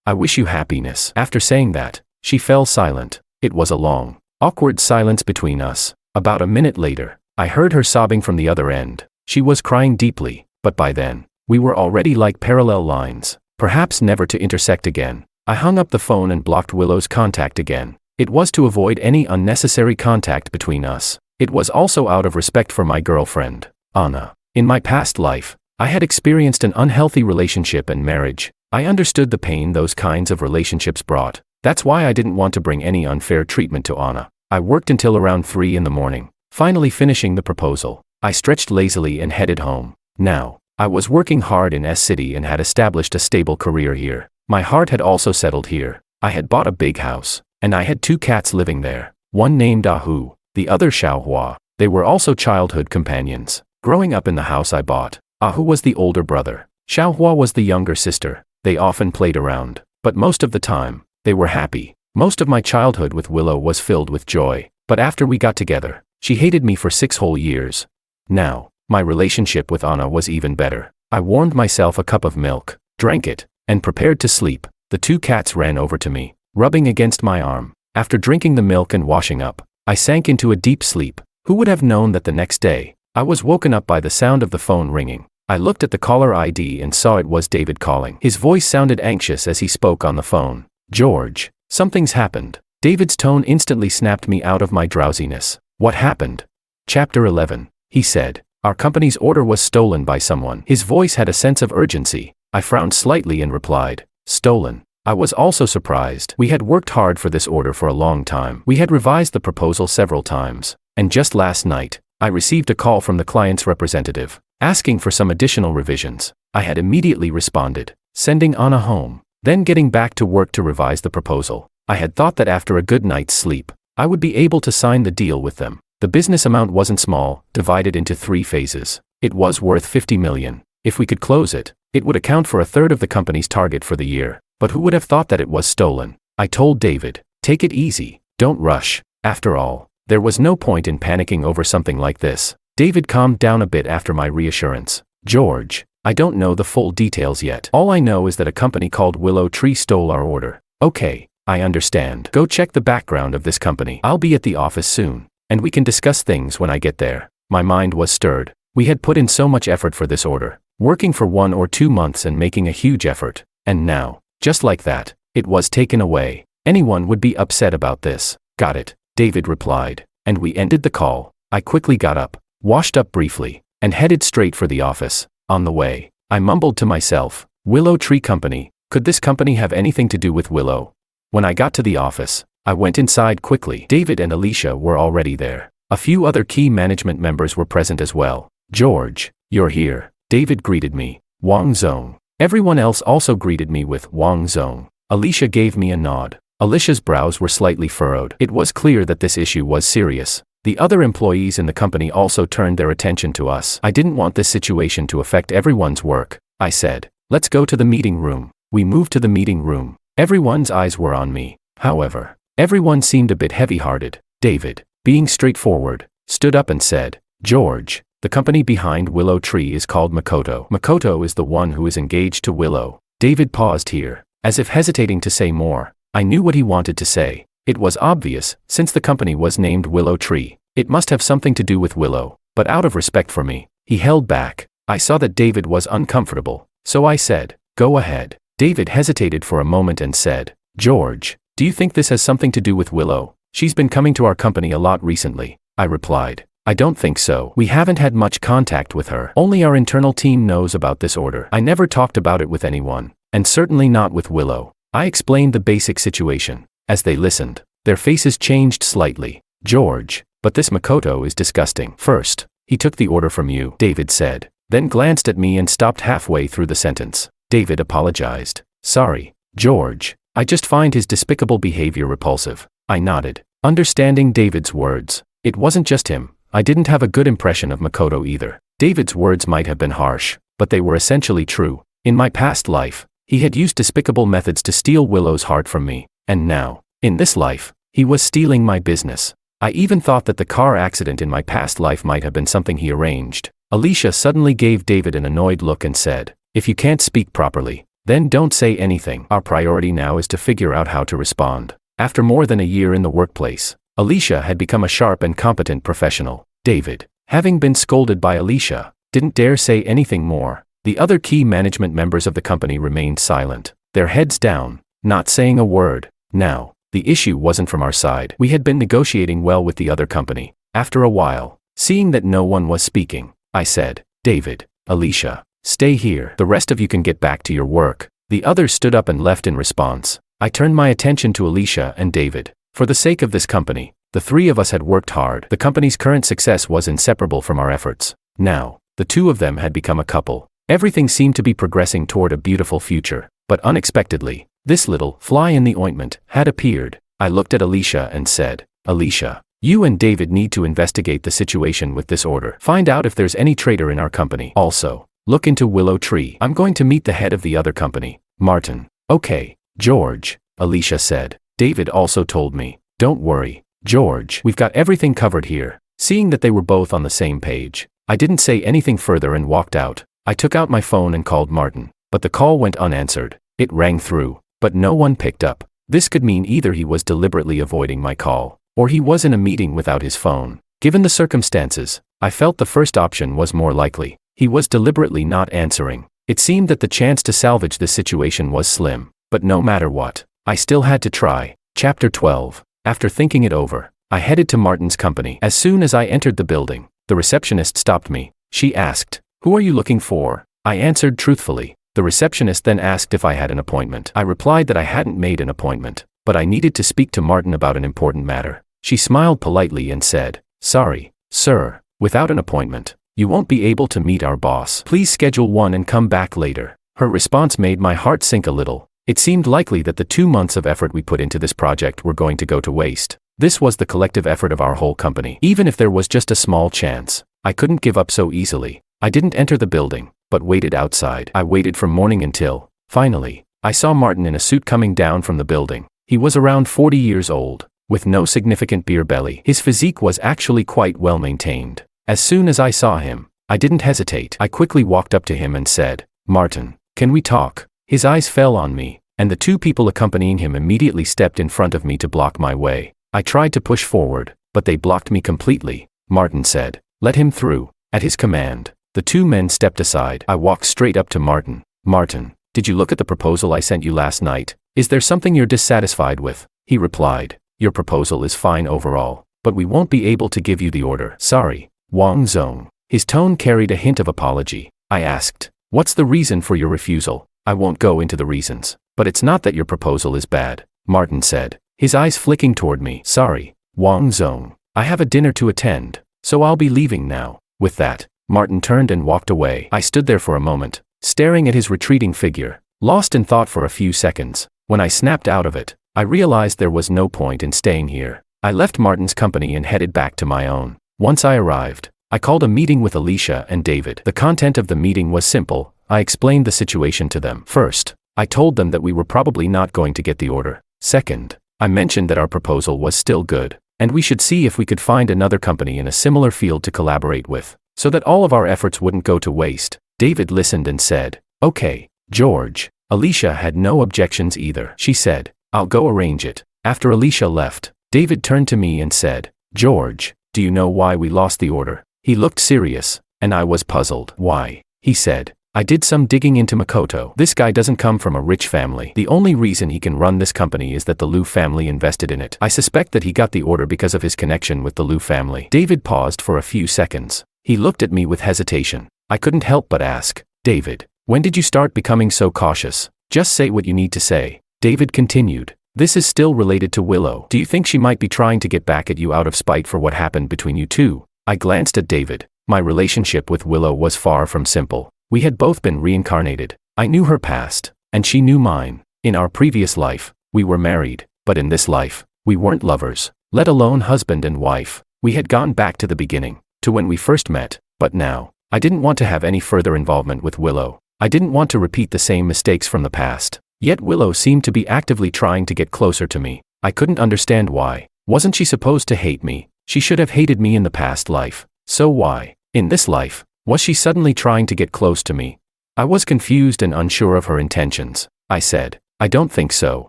"I wish you happiness." After saying that, she fell silent. It was a long, awkward silence between us. About a minute later, I heard her sobbing from the other end. She was crying deeply, but by then, we were already like parallel lines, perhaps never to intersect again. I hung up the phone and blocked Willow's contact again. It was to avoid any unnecessary contact between us. It was also out of respect for my girlfriend, Anna. In my past life, I had experienced an unhealthy relationship and marriage. I understood the pain those kinds of relationships brought. That's why I didn't want to bring any unfair treatment to Anna. I worked until around 3 in the morning, finally finishing the proposal. I stretched lazily and headed home. Now, I was working hard in S-City and had established a stable career here. My heart had also settled here. I had bought a big house, and I had 2 cats living there. One named Ahu, the other Xiaohua. They were also childhood companions. Growing up in the house I bought, Ahu was the older brother. Xiaohua was the younger sister. They often played around, but most of the time, they were happy. Most of my childhood with Willow was filled with joy, but after we got together, she hated me for 6 whole years. Now, my relationship with Anna was even better. I warmed myself a cup of milk, drank it, and prepared to sleep. The 2 cats ran over to me, rubbing against my arm. After drinking the milk and washing up, I sank into a deep sleep. Who would have known that the next day, I was woken up by the sound of the phone ringing. I looked at the caller ID and saw it was David calling. His voice sounded anxious as he spoke on the phone. George, something's happened. David's tone instantly snapped me out of my drowsiness. What happened? Chapter 11. He said, our company's order was stolen by someone. His voice had a sense of urgency. I frowned slightly and replied, stolen. I was also surprised. We had worked hard for this order for a long time. We had revised the proposal several times. And just last night, I received a call from the client's representative, asking for some additional revisions. I had immediately responded, sending Anna home, then getting back to work to revise the proposal. I had thought that after a good night's sleep, I would be able to sign the deal with them. The business amount wasn't small, divided into 3 phases. It was worth $50 million. If we could close it, it would account for a third of the company's target for the year. But who would have thought that it was stolen? I told David, take it easy, don't rush. After all, there was no point in panicking over something like this. David calmed down a bit after my reassurance. George, I don't know the full details yet. All I know is that a company called Willow Tree stole our order. Okay, I understand. Go check the background of this company. I'll be at the office soon, and we can discuss things when I get there. My mind was stirred. We had put in so much effort for this order, working for 1 or 2 months and making a huge effort. And now, just like that, it was taken away. Anyone would be upset about this. Got it, David replied, and we ended the call. I quickly got up, washed up briefly, and headed straight for the office. On the way, I mumbled to myself, Willow Tree Company, could this company have anything to do with Willow? When I got to the office, I went inside quickly. David and Alicia were already there. A few other key management members were present as well. George, you're here, David greeted me. Wang Zong. Everyone else also greeted me with Wang Zong. Alicia gave me a nod. Alicia's brows were slightly furrowed. It was clear that this issue was serious. The other employees in the company also turned their attention to us. I didn't want this situation to affect everyone's work. I said, let's go to the meeting room. We moved to the meeting room. Everyone's eyes were on me. However, everyone seemed a bit heavy-hearted. David, being straightforward, stood up and said, George, the company behind Willow Tree is called Makoto. Makoto is the one who is engaged to Willow. David paused here, as if hesitating to say more. I knew what he wanted to say. It was obvious, since the company was named Willow Tree. It must have something to do with Willow, but out of respect for me, he held back. I saw that David was uncomfortable, so I said, go ahead. David hesitated for a moment and said, George, do you think this has something to do with Willow? She's been coming to our company a lot recently. I replied, I don't think so. We haven't had much contact with her. Only our internal team knows about this order. I never talked about it with anyone, and certainly not with Willow. I explained the basic situation. As they listened, their faces changed slightly. George, but this Makoto is disgusting. First, he took the order from you, David said, then glanced at me and stopped halfway through the sentence. David apologized. Sorry, George, I just find his despicable behavior repulsive. I nodded, understanding David's words. It wasn't just him. I didn't have a good impression of Makoto either. David's words might have been harsh, but they were essentially true. In my past life, he had used despicable methods to steal Willow's heart from me, and now, in this life, he was stealing my business. I even thought that the car accident in my past life might have been something he arranged. Alicia suddenly gave David an annoyed look and said, if you can't speak properly, then don't say anything. Our priority now is to figure out how to respond. After more than a year in the workplace, Alicia had become a sharp and competent professional. David, having been scolded by Alicia, didn't dare say anything more. The other key management members of the company remained silent, their heads down, not saying a word. Now, the issue wasn't from our side. We had been negotiating well with the other company. After a while, seeing that no one was speaking, I said, David, Alicia, stay here. The rest of you can get back to your work. The others stood up and left in response. I turned my attention to Alicia and David. For the sake of this company, the 3 of us had worked hard. The company's current success was inseparable from our efforts. Now, the 2 of them had become a couple. Everything seemed to be progressing toward a beautiful future, but unexpectedly, this little fly in the ointment had appeared. I looked at Alicia and said, Alicia, you and David need to investigate the situation with this order. Find out if there's any traitor in our company. Also, look into Willow Tree. I'm going to meet the head of the other company, Martin. Okay, George, Alicia said. David also told me, don't worry, George, we've got everything covered here. Seeing that they were both on the same page, I didn't say anything further and walked out. I took out my phone and called Martin, but the call went unanswered. It rang through, but no one picked up. This could mean either he was deliberately avoiding my call, or he was in a meeting without his phone. Given the circumstances, I felt the first option was more likely. He was deliberately not answering. It seemed that the chance to salvage this situation was slim, but no matter what, I still had to try. Chapter 12. After thinking it over, I headed to Martin's company. As soon as I entered the building, the receptionist stopped me. She asked, "Who are you looking for?" I answered truthfully. The receptionist then asked if I had an appointment. I replied that I hadn't made an appointment, but I needed to speak to Martin about an important matter. She smiled politely and said, "Sorry, sir, without an appointment, you won't be able to meet our boss. Please schedule one and come back later." Her response made my heart sink a little. It seemed likely that the 2 months of effort we put into this project were going to go to waste. This was the collective effort of our whole company. Even if there was just a small chance, I couldn't give up so easily. I didn't enter the building, but waited outside. I waited from morning until, finally, I saw Martin in a suit coming down from the building. He was around 40 years old, with no significant beer belly. His physique was actually quite well maintained. As soon as I saw him, I didn't hesitate. I quickly walked up to him and said, "Martin, can we talk?" His eyes fell on me, and the 2 people accompanying him immediately stepped in front of me to block my way. I tried to push forward, but they blocked me completely. Martin said, "Let him through." At his command, the 2 men stepped aside. I walked straight up to Martin. "Martin, did you look at the proposal I sent you last night? Is there something you're dissatisfied with?" He replied, "Your proposal is fine overall, but we won't be able to give you the order. Sorry, Wang Zong." His tone carried a hint of apology. I asked, "What's the reason for your refusal?" "I won't go into the reasons, but it's not that your proposal is bad," Martin said, his eyes flicking toward me. "Sorry, Wang Zong, I have a dinner to attend, so I'll be leaving now." With that, Martin turned and walked away. I stood there for a moment, staring at his retreating figure, lost in thought for a few seconds. When I snapped out of it, I realized there was no point in staying here. I left Martin's company and headed back to my own. Once I arrived, I called a meeting with Alicia and David. The content of the meeting was simple. I explained the situation to them. First, I told them that we were probably not going to get the order. Second, I mentioned that our proposal was still good, and we should see if we could find another company in a similar field to collaborate with, so that all of our efforts wouldn't go to waste. David listened and said, "Okay, George." Alicia had no objections either. She said, "I'll go arrange it." After Alicia left, David turned to me and said, "George, do you know why we lost the order?" He looked serious, and I was puzzled. "Why?" he said. "I did some digging into Makoto. This guy doesn't come from a rich family. The only reason he can run this company is that the Liu family invested in it. I suspect that he got the order because of his connection with the Liu family." David paused for a few seconds. He looked at me with hesitation. I couldn't help but ask, "David, when did you start becoming so cautious? Just say what you need to say." David continued, "This is still related to Willow. Do you think she might be trying to get back at you out of spite for what happened between you two?" I glanced at David. My relationship with Willow was far from simple. We had both been reincarnated. I knew her past, and she knew mine. In our previous life, we were married, but in this life, we weren't lovers, let alone husband and wife. We had gone back to the beginning, to when we first met, but now, I didn't want to have any further involvement with Willow. I didn't want to repeat the same mistakes from the past. Yet Willow seemed to be actively trying to get closer to me. I couldn't understand why. Wasn't she supposed to hate me? She should have hated me in the past life. So why, in this life, was she suddenly trying to get close to me? I was confused and unsure of her intentions. I said, "I don't think so.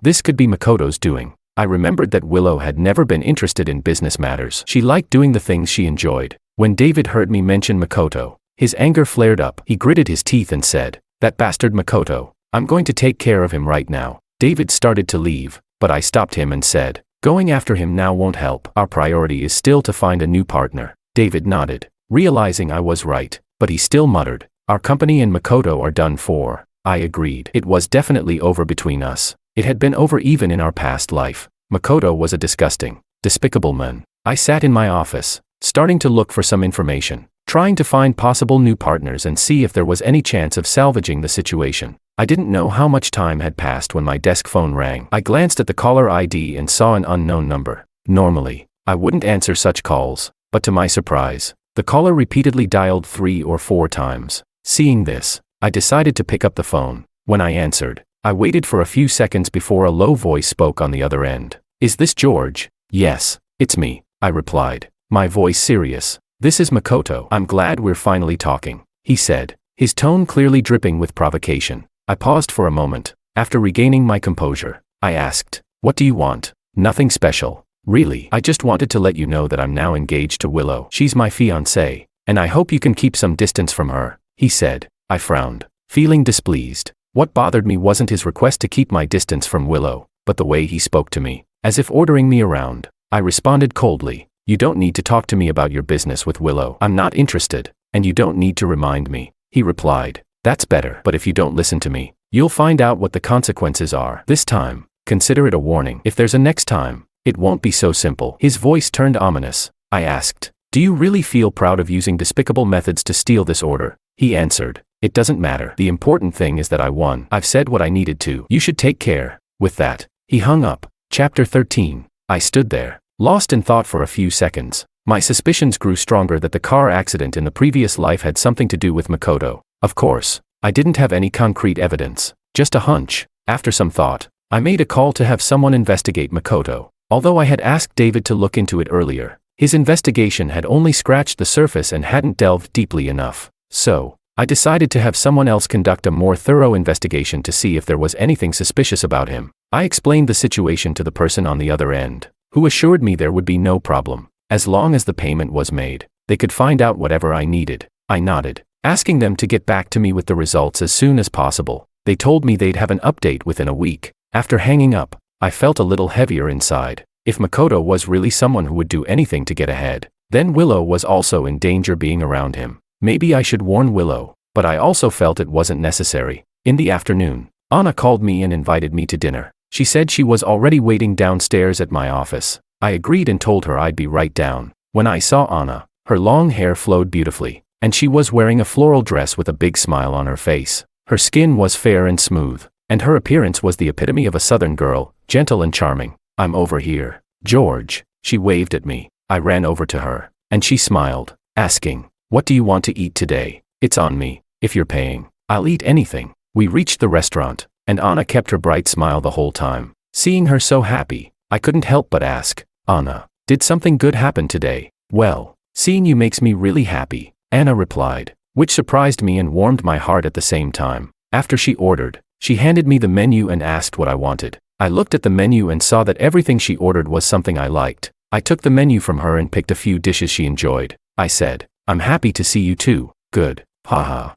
This could be Makoto's doing." I remembered that Willow had never been interested in business matters. She liked doing the things she enjoyed. When David heard me mention Makoto, his anger flared up. He gritted his teeth and said, "That bastard Makoto. I'm going to take care of him right now." David started to leave, but I stopped him and said, "Going after him now won't help. Our priority is still to find a new partner." David nodded, realizing I was right, but he still muttered, "Our company and Makoto are done for." I agreed. It was definitely over between us. It had been over even in our past life. Makoto was a disgusting, despicable man. I sat in my office, starting to look for some information, trying to find possible new partners and see if there was any chance of salvaging the situation. I didn't know how much time had passed when my desk phone rang. I glanced at the caller ID and saw an unknown number. Normally, I wouldn't answer such calls, but to my surprise, the caller repeatedly dialed 3 or 4 times. Seeing this, I decided to pick up the phone. When I answered, I waited for a few seconds before a low voice spoke on the other end. "Is this George?" "Yes, it's me," I replied, my voice serious. "This is Makoto. I'm glad we're finally talking," he said, his tone clearly dripping with provocation. I paused for a moment. After regaining my composure, I asked, "What do you want?" "Nothing special. Really, I just wanted to let you know that I'm now engaged to Willow. She's my fiancée, and I hope you can keep some distance from her," he said. I frowned, feeling displeased. What bothered me wasn't his request to keep my distance from Willow, but the way he spoke to me, as if ordering me around. I responded coldly, "You don't need to talk to me about your business with Willow. I'm not interested, and you don't need to remind me." He replied, "That's better, but if you don't listen to me, you'll find out what the consequences are. This time, consider it a warning. If there's a next time, it won't be so simple." His voice turned ominous. I asked, "Do you really feel proud of using despicable methods to steal this order?" He answered, "It doesn't matter. The important thing is that I won. I've said what I needed to. You should take care." With that, he hung up. Chapter 13. I stood there, lost in thought for a few seconds. My suspicions grew stronger that the car accident in the previous life had something to do with Makoto. Of course, I didn't have any concrete evidence, just a hunch. After some thought, I made a call to have someone investigate Makoto. Although I had asked David to look into it earlier, his investigation had only scratched the surface and hadn't delved deeply enough. So, I decided to have someone else conduct a more thorough investigation to see if there was anything suspicious about him. I explained the situation to the person on the other end, who assured me there would be no problem. As long as the payment was made, they could find out whatever I needed. I nodded, asking them to get back to me with the results as soon as possible. They told me they'd have an update within a week. After hanging up, I felt a little heavier inside. If Makoto was really someone who would do anything to get ahead, then Willow was also in danger being around him. Maybe I should warn Willow, but I also felt it wasn't necessary. In the afternoon, Anna called me and invited me to dinner. She said she was already waiting downstairs at my office. I agreed and told her I'd be right down. When I saw Anna, her long hair flowed beautifully, and she was wearing a floral dress with a big smile on her face. Her skin was fair and smooth, and her appearance was the epitome of a southern girl, gentle and charming. "I'm over here, George." She waved at me. I ran over to her, and she smiled, asking, "What do you want to eat today?" "It's on me. If you're paying, I'll eat anything." We reached the restaurant, and Anna kept her bright smile the whole time. Seeing her so happy, I couldn't help but ask, "Anna, did something good happen today?" "Well, seeing you makes me really happy," Anna replied, which surprised me and warmed my heart at the same time. After she ordered, she handed me the menu and asked what I wanted. I looked at the menu and saw that everything she ordered was something I liked. I took the menu from her and picked a few dishes she enjoyed. I said, "I'm happy to see you too." "Good, haha."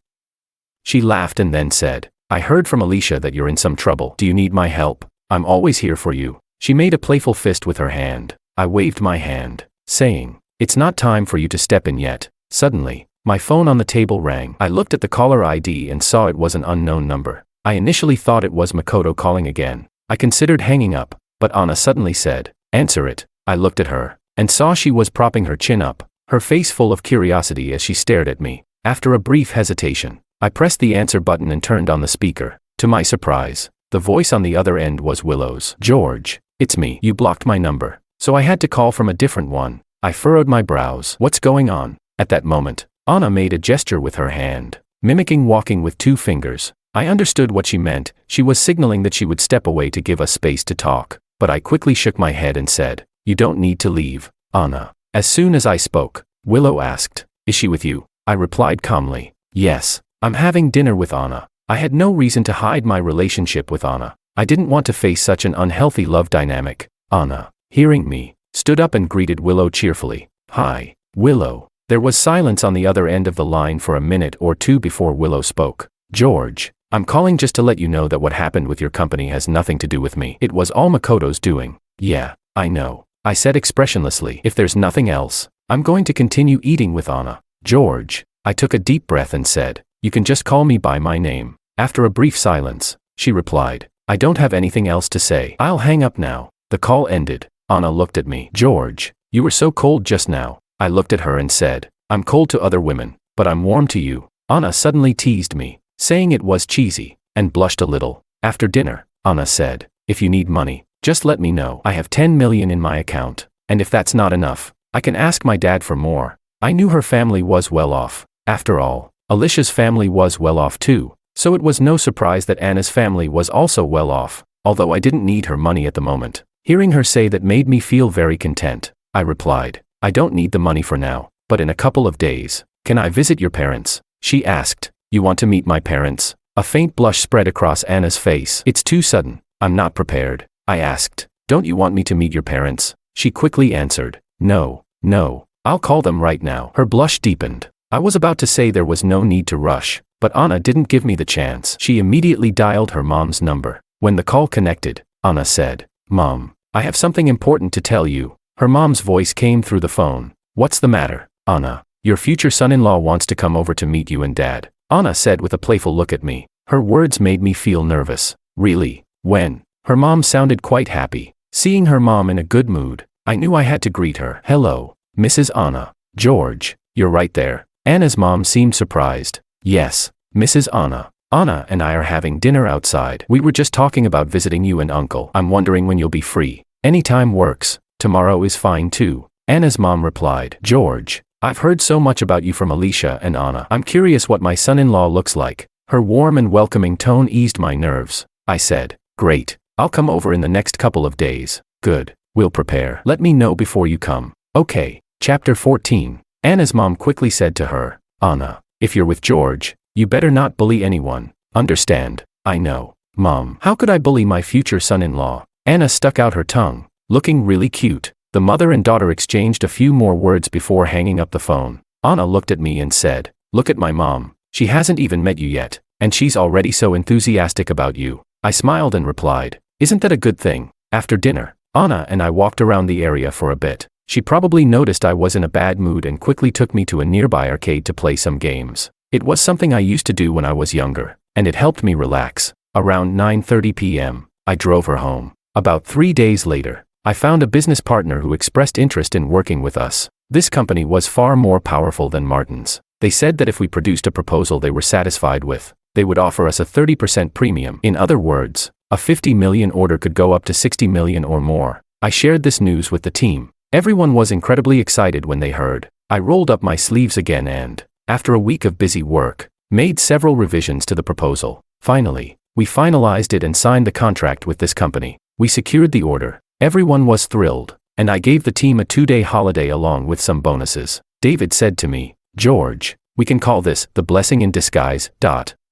She laughed and then said, "I heard from Alicia that you're in some trouble. Do you need my help? I'm always here for you." She made a playful fist with her hand. I waved my hand, saying, "It's not time for you to step in yet." Suddenly, my phone on the table rang. I looked at the caller ID and saw it was an unknown number. I initially thought it was Makoto calling again. I considered hanging up, but Anna suddenly said, "Answer it." I looked at her, and saw she was propping her chin up, her face full of curiosity as she stared at me. After a brief hesitation, I pressed the answer button and turned on the speaker. To my surprise, the voice on the other end was Willow's. "George, it's me. You blocked my number, so I had to call from a different one." I furrowed my brows. "What's going on?" At that moment, Anna made a gesture with her hand, mimicking walking with two fingers. I understood what she meant. She was signaling that she would step away to give us space to talk, but I quickly shook my head and said, "You don't need to leave, Anna." As soon as I spoke, Willow asked, "Is she with you?" I replied calmly, "Yes, I'm having dinner with Anna." I had no reason to hide my relationship with Anna. I didn't want to face such an unhealthy love dynamic. Anna, hearing me, stood up and greeted Willow cheerfully. "Hi, Willow." There was silence on the other end of the line for a minute or two before Willow spoke. "George, I'm calling just to let you know that what happened with your company has nothing to do with me. It was all Makoto's doing." "Yeah, I know," I said expressionlessly. "If there's nothing else, I'm going to continue eating with Anna." "George," I took a deep breath and said, "You can just call me by my name." After a brief silence, she replied, "I don't have anything else to say. I'll hang up now." The call ended. Anna looked at me. "George, you were so cold just now." I looked at her and said, "I'm cold to other women, but I'm warm to you." Anna suddenly teased me, saying it was cheesy, and blushed a little. After dinner, Anna said, "If you need money, just let me know. I have 10 million in my account, and if that's not enough, I can ask my dad for more." I knew her family was well off. After all, Alicia's family was well off too, so it was no surprise that Anna's family was also well off, although I didn't need her money at the moment. Hearing her say that made me feel very content. I replied, "I don't need the money for now, but in a couple of days, can I visit your parents?" She asked, "You want to meet my parents?" A faint blush spread across Anna's face. "It's too sudden. I'm not prepared." I asked, "Don't you want me to meet your parents?" She quickly answered, No, I'll call them right now." Her blush deepened. I was about to say there was no need to rush, but Anna didn't give me the chance. She immediately dialed her mom's number. When the call connected, Anna said. Mom, I have something important to tell you. Her mom's voice came through the phone. What's the matter, Anna? Your future son-in-law wants to come over to meet you and Dad, Anna said with a playful look at me. Her words made me feel nervous. Really? When? Her mom sounded quite happy. Seeing her mom in a good mood, I knew I had to greet her. Hello, Mrs. Anna. George, you're right there. Anna's mom seemed surprised. Yes, Mrs. Anna. Anna and I are having dinner outside. We were just talking about visiting you and Uncle. I'm wondering when you'll be free. Anytime works. Tomorrow is fine too. Anna's mom replied. George, I've heard so much about you from Alicia and Anna. I'm curious what my son-in-law looks like. Her warm and welcoming tone eased my nerves. I said, great. I'll come over in the next couple of days. Good. We'll prepare. Let me know before you come. Okay. Chapter 14. Anna's mom quickly said to her, Anna, if you're with George, you better not bully anyone. Understand? I know. Mom, how could I bully my future son-in-law? Anna stuck out her tongue, looking really cute. The mother and daughter exchanged a few more words before hanging up the phone. Anna looked at me and said, look at my mom. She hasn't even met you yet, and she's already so enthusiastic about you. I smiled and replied, isn't that a good thing? After dinner, Anna and I walked around the area for a bit. She probably noticed I was in a bad mood and quickly took me to a nearby arcade to play some games. It was something I used to do when I was younger, and it helped me relax. Around 9:30 p.m., I drove her home. About 3 days later, I found a business partner who expressed interest in working with us. This company was far more powerful than Martin's. They said that if we produced a proposal they were satisfied with, they would offer us a 30% premium. In other words, a 50 million order could go up to 60 million or more. I shared this news with the team. Everyone was incredibly excited when they heard. I rolled up my sleeves again and, after a week of busy work, made several revisions to the proposal. Finally, we finalized it and signed the contract with this company. We secured the order. Everyone was thrilled, and I gave the team a 2-day holiday along with some bonuses. David said to me, George, we can call this the blessing in disguise.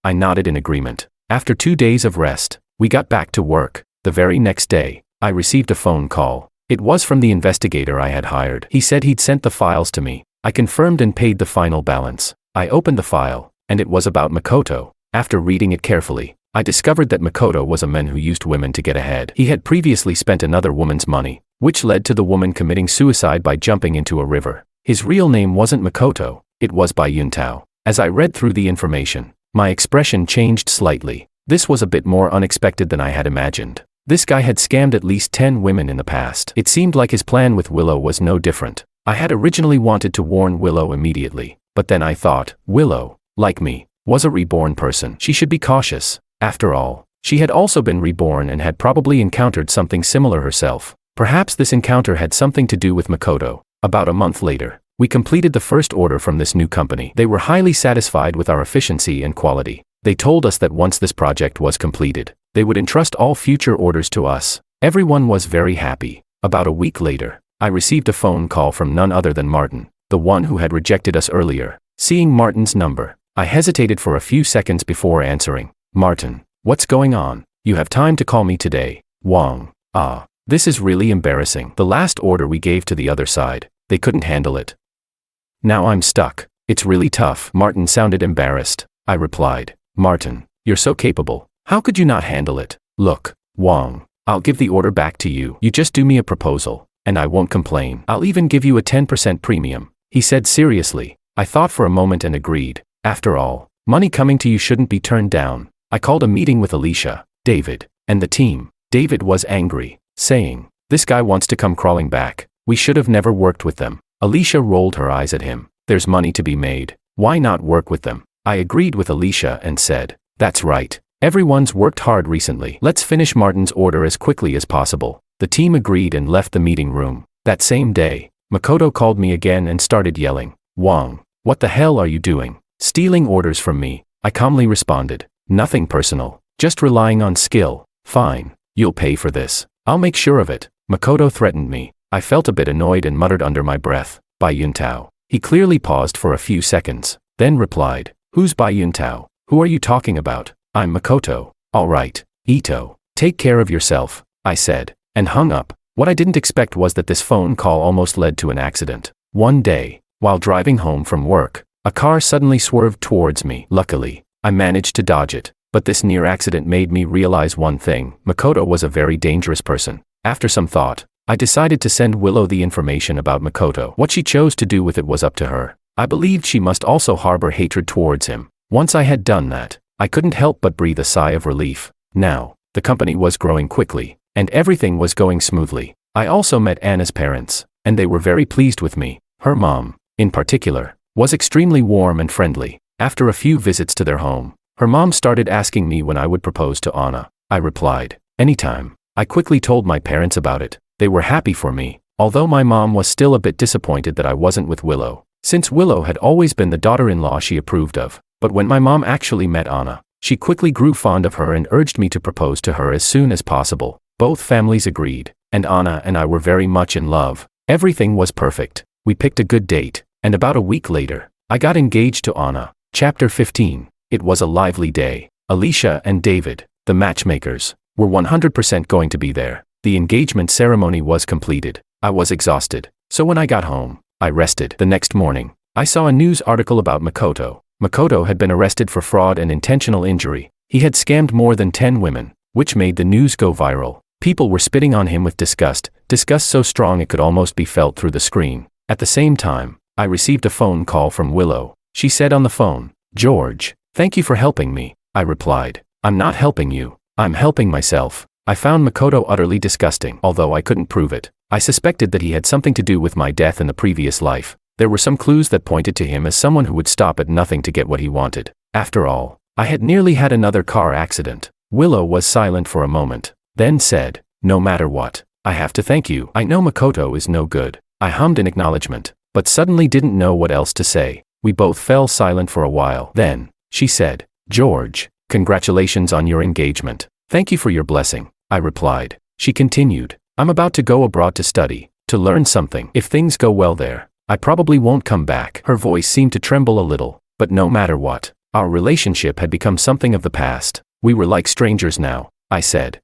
I nodded in agreement. After 2 days of rest, we got back to work. The very next day, I received a phone call. It was from the investigator I had hired. He said he'd sent the files to me. I confirmed and paid the final balance. I opened the file, and it was about Makoto. After reading it carefully, I discovered that Makoto was a man who used women to get ahead. He had previously spent another woman's money, which led to the woman committing suicide by jumping into a river. His real name wasn't Makoto, it was Bai Yuntao. As I read through the information, my expression changed slightly. This was a bit more unexpected than I had imagined. This guy had scammed at least 10 women in the past. It seemed like his plan with Willow was no different. I had originally wanted to warn Willow immediately, but then I thought, Willow, like me, was a reborn person. She should be cautious. After all, she had also been reborn and had probably encountered something similar herself. Perhaps this encounter had something to do with Makoto. About a month later, we completed the first order from this new company. They were highly satisfied with our efficiency and quality. They told us that once this project was completed, they would entrust all future orders to us. Everyone was very happy. About a week later, I received a phone call from none other than Martin, the one who had rejected us earlier. Seeing Martin's number, I hesitated for a few seconds before answering. Martin, what's going on? You have time to call me today. Wang. This is really embarrassing. The last order we gave to the other side, they couldn't handle it. Now I'm stuck. It's really tough. Martin sounded embarrassed. I replied, Martin, you're so capable. How could you not handle it? Look, Wang, I'll give the order back to you. You just do me a proposal, and I won't complain. I'll even give you a 10% premium. He said seriously. I thought for a moment and agreed. After all, money coming to you shouldn't be turned down. I called a meeting with Alicia, David, and the team. David was angry, saying, this guy wants to come crawling back. We should have never worked with them. Alicia rolled her eyes at him. There's money to be made. Why not work with them? I agreed with Alicia and said, that's right. Everyone's worked hard recently. Let's finish Martin's order as quickly as possible. The team agreed and left the meeting room. That same day, Makoto called me again and started yelling, Wang, what the hell are you doing? Stealing orders from me. I calmly responded, nothing personal, just relying on skill. Fine, you'll pay for this. I'll make sure of it. Makoto threatened me. I felt a bit annoyed and muttered under my breath, Bai Yuntao. He clearly paused for a few seconds, then replied, who's Bai Yuntao? Who are you talking about? I'm Makoto. All right, Ito. Take care of yourself, I said, and hung up. What I didn't expect was that this phone call almost led to an accident. One day, while driving home from work, a car suddenly swerved towards me. Luckily, I managed to dodge it. But this near accident made me realize one thing: Makoto was a very dangerous person. After some thought, I decided to send Willow the information about Makoto. What she chose to do with it was up to her. I believed she must also harbor hatred towards him. Once I had done that, I couldn't help but breathe a sigh of relief. Now, the company was growing quickly, and everything was going smoothly. I also met Anna's parents, and they were very pleased with me. Her mom, in particular, was extremely warm and friendly. After a few visits to their home, her mom started asking me when I would propose to Anna. I replied, anytime. I quickly told my parents about it. They were happy for me, although my mom was still a bit disappointed that I wasn't with Willow, since Willow had always been the daughter-in-law she approved of. But when my mom actually met Anna, she quickly grew fond of her and urged me to propose to her as soon as possible. Both families agreed, and Anna and I were very much in love. Everything was perfect. We picked a good date, and about a week later, I got engaged to Anna. Chapter 15. It was a lively day. Alicia and David, the matchmakers, were 100% going to be there. The engagement ceremony was completed. I was exhausted, so when I got home, I rested. The next morning, I saw a news article about Makoto. Makoto had been arrested for fraud and intentional injury. He had scammed more than 10 women, which made the news go viral. People were spitting on him with disgust so strong it could almost be felt through the screen. At the same time, I received a phone call from Willow. She said on the phone, "George, thank you for helping me." I replied, "I'm not helping you. I'm helping myself." I found Makoto utterly disgusting. Although I couldn't prove it, I suspected that he had something to do with my death in the previous life. There were some clues that pointed to him as someone who would stop at nothing to get what he wanted. After all, I had nearly had another car accident. Willow was silent for a moment, then said, "No matter what, I have to thank you. I know Makoto is no good." I hummed in acknowledgement, but suddenly didn't know what else to say. We both fell silent for a while. Then, she said, "George, congratulations on your engagement. Thank you for your blessing," I replied. She continued, "I'm about to go abroad to study, to learn something. If things go well there, I probably won't come back." Her voice seemed to tremble a little, but no matter what, our relationship had become something of the past. We were like strangers now. I said,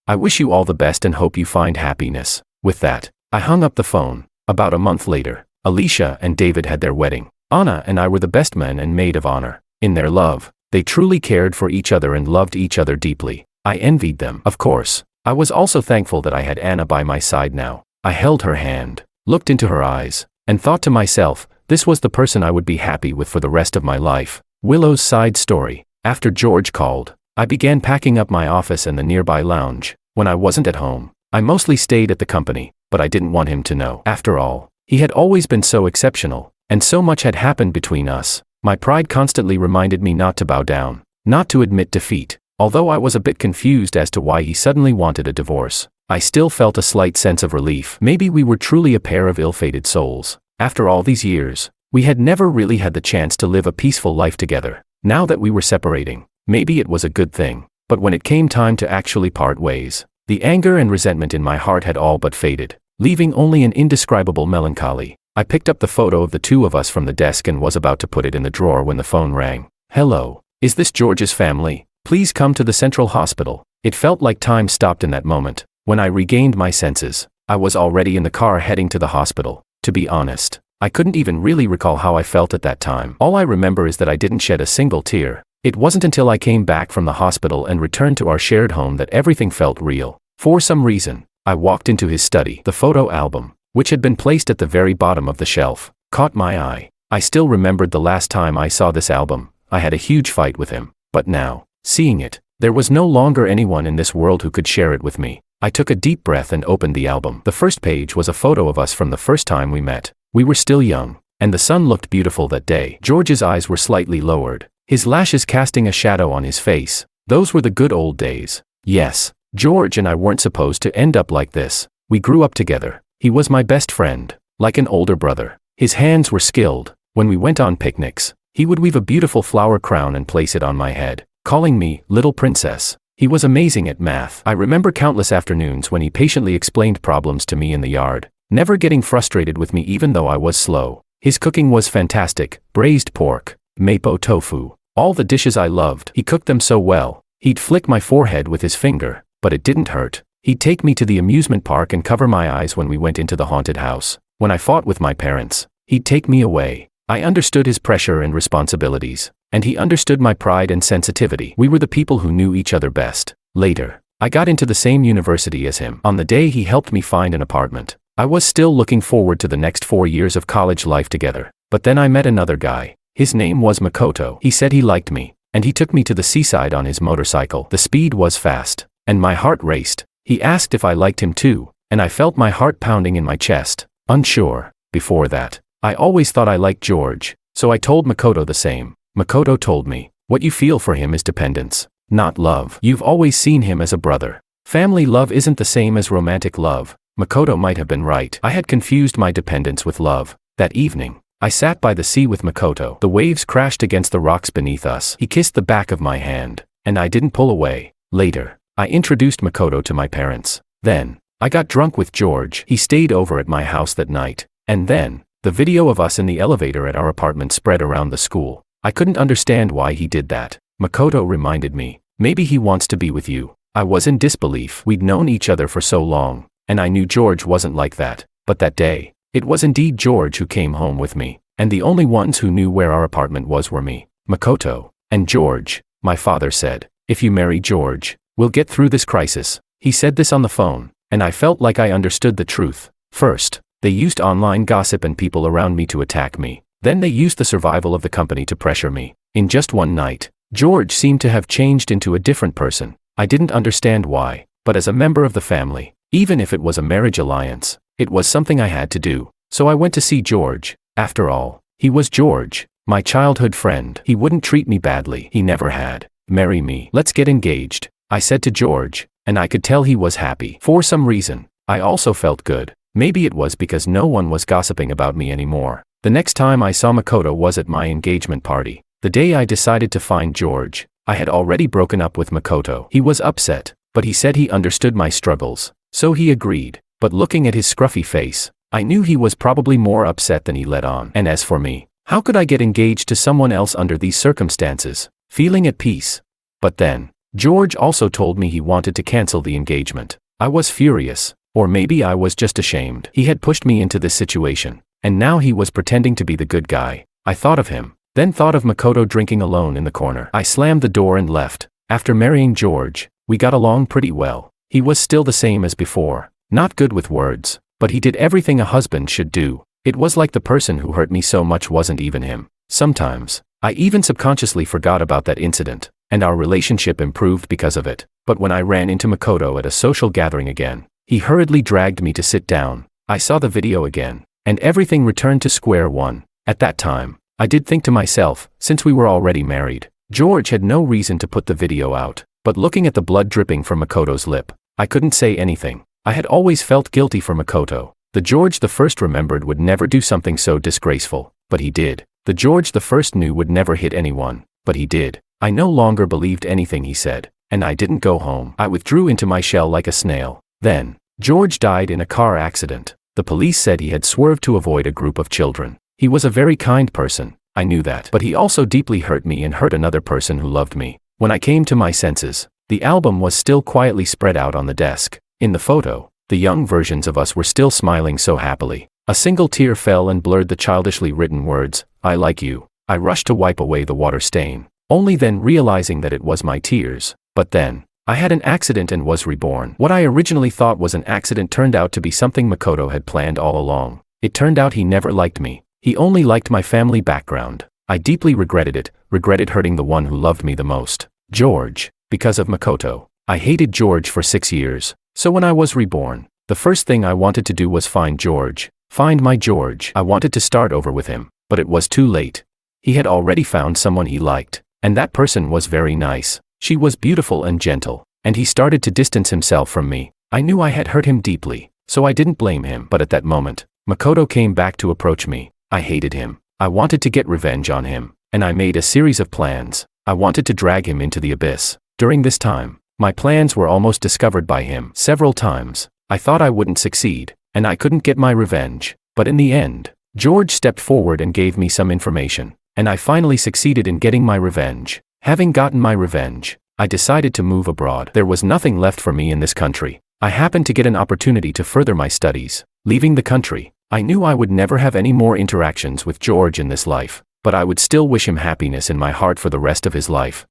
I wish you all the best and hope you find happiness." With that, I hung up the phone. About a month later, Alicia and David had their wedding. Anna and I were the best man and maid of honor. In their love, they truly cared for each other and loved each other deeply. I envied them. Of course, I was also thankful that I had Anna by my side now. I held her hand, looked into her eyes, and thought to myself, this was the person I would be happy with for the rest of my life. Willow's side story. After George called, I began packing up my office and the nearby lounge. When I wasn't at home, I mostly stayed at the company, but I didn't want him to know. After all, he had always been so exceptional, and so much had happened between us. My pride constantly reminded me not to bow down, not to admit defeat. Although I was a bit confused as to why he suddenly wanted a divorce, I still felt a slight sense of relief. Maybe we were truly a pair of ill-fated souls. After all these years, we had never really had the chance to live a peaceful life together. Now that we were separating, maybe it was a good thing. But when it came time to actually part ways, the anger and resentment in my heart had all but faded, leaving only an indescribable melancholy. I picked up the photo of the two of us from the desk and was about to put it in the drawer when the phone rang. "Hello, is this George's family? Please come to the Central Hospital." It felt like time stopped in that moment. When I regained my senses, I was already in the car heading to the hospital. To be honest, I couldn't even really recall how I felt at that time. All I remember is that I didn't shed a single tear. It wasn't until I came back from the hospital and returned to our shared home that everything felt real. For some reason, I walked into his study. The photo album, which had been placed at the very bottom of the shelf, caught my eye. I still remembered the last time I saw this album. I had a huge fight with him. But now, seeing it, there was no longer anyone in this world who could share it with me. I took a deep breath and opened the album. The first page was a photo of us from the first time we met. We were still young, and the sun looked beautiful that day. George's eyes were slightly lowered, his lashes casting a shadow on his face. Those were the good old days. Yes, George and I weren't supposed to end up like this. We grew up together. He was my best friend, like an older brother. His hands were skilled. When we went on picnics, he would weave a beautiful flower crown and place it on my head, calling me Little Princess. He was amazing at math. I remember countless afternoons when he patiently explained problems to me in the yard, never getting frustrated with me even though I was slow. His cooking was fantastic: braised pork, mapo tofu, all the dishes I loved. He cooked them so well. He'd flick my forehead with his finger, but it didn't hurt. He'd take me to the amusement park and cover my eyes when we went into the haunted house. When I fought with my parents, he'd take me away. I understood his pressure and responsibilities, and he understood my pride and sensitivity. We were the people who knew each other best. Later, I got into the same university as him. On the day he helped me find an apartment, I was still looking forward to the next 4 years of college life together. But then I met another guy. His name was Makoto. He said he liked me, and he took me to the seaside on his motorcycle. The speed was fast, and my heart raced. He asked if I liked him too, and I felt my heart pounding in my chest, unsure. Before that, I always thought I liked George, so I told Makoto the same. Makoto told me, what you feel for him is dependence, not love. You've always seen him as a brother. Family love isn't the same as romantic love. Makoto might have been right. I had confused my dependence with love. That evening, I sat by the sea with Makoto. The waves crashed against the rocks beneath us. He kissed the back of my hand, and I didn't pull away. Later, I introduced Makoto to my parents. Then, I got drunk with George. He stayed over at my house that night. And then, the video of us in the elevator at our apartment spread around the school. I couldn't understand why he did that. Makoto reminded me, maybe he wants to be with you. I was in disbelief. We'd known each other for so long, and I knew George wasn't like that. But that day, it was indeed George who came home with me, and the only ones who knew where our apartment was were me, Makoto, and George. My father said, if you marry George, we'll get through this crisis. He said this on the phone, and I felt like I understood the truth. First, they used online gossip and people around me to attack me. Then they used the survival of the company to pressure me. In just one night, George seemed to have changed into a different person. I didn't understand why, but as a member of the family, even if it was a marriage alliance, it was something I had to do. So I went to see George. After all, he was George, my childhood friend. He wouldn't treat me badly. He never had. Marry me. Let's get engaged, I said to George, and I could tell he was happy. For some reason, I also felt good. Maybe it was because no one was gossiping about me anymore. The next time I saw Makoto was at my engagement party. The day I decided to find George, I had already broken up with Makoto. He was upset, but he said he understood my struggles, so he agreed. But looking at his scruffy face, I knew he was probably more upset than he let on. And as for me, how could I get engaged to someone else under these circumstances, feeling at peace? But then, George also told me he wanted to cancel the engagement. I was furious, or maybe I was just ashamed. He had pushed me into this situation, and now he was pretending to be the good guy. I thought of him, then thought of Makoto drinking alone in the corner. I slammed the door and left. After marrying George, we got along pretty well. He was still the same as before, not good with words, but he did everything a husband should do. It was like the person who hurt me so much wasn't even him. Sometimes, I even subconsciously forgot about that incident, and our relationship improved because of it. But when I ran into Makoto at a social gathering again, he hurriedly dragged me to sit down. I saw the video again, and everything returned to square one. At that time, I did think to myself, since we were already married, George had no reason to put the video out. But looking at the blood dripping from Makoto's lip, I couldn't say anything. I had always felt guilty for Makoto. The George the First remembered would never do something so disgraceful, but he did. The George the First knew would never hit anyone, but he did. I no longer believed anything he said, and I didn't go home. I withdrew into my shell like a snail. Then, George died in a car accident. The police said he had swerved to avoid a group of children. He was a very kind person, I knew that. But he also deeply hurt me and hurt another person who loved me. When I came to my senses, the album was still quietly spread out on the desk. In the photo, the young versions of us were still smiling so happily. A single tear fell and blurred the childishly written words, I like you. I rushed to wipe away the water stain, only then realizing that it was my tears. But then, I had an accident and was reborn. What I originally thought was an accident turned out to be something Makoto had planned all along. It turned out he never liked me. He only liked my family background. I deeply regretted it, regretted hurting the one who loved me the most, George. Because of Makoto, I hated George for 6 years. So when I was reborn, the first thing I wanted to do was find George. Find my George. I wanted to start over with him, but it was too late. He had already found someone he liked, and that person was very nice. She was beautiful and gentle, and he started to distance himself from me. I knew I had hurt him deeply, so I didn't blame him. But at that moment, Makoto came back to approach me. I hated him. I wanted to get revenge on him, and I made a series of plans. I wanted to drag him into the abyss. During this time, my plans were almost discovered by him. Several times, I thought I wouldn't succeed, and I couldn't get my revenge. But in the end, George stepped forward and gave me some information, and I finally succeeded in getting my revenge. Having gotten my revenge, I decided to move abroad. There was nothing left for me in this country. I happened to get an opportunity to further my studies. Leaving the country, I knew I would never have any more interactions with George in this life. but I would still wish him happiness in my heart for the rest of his life.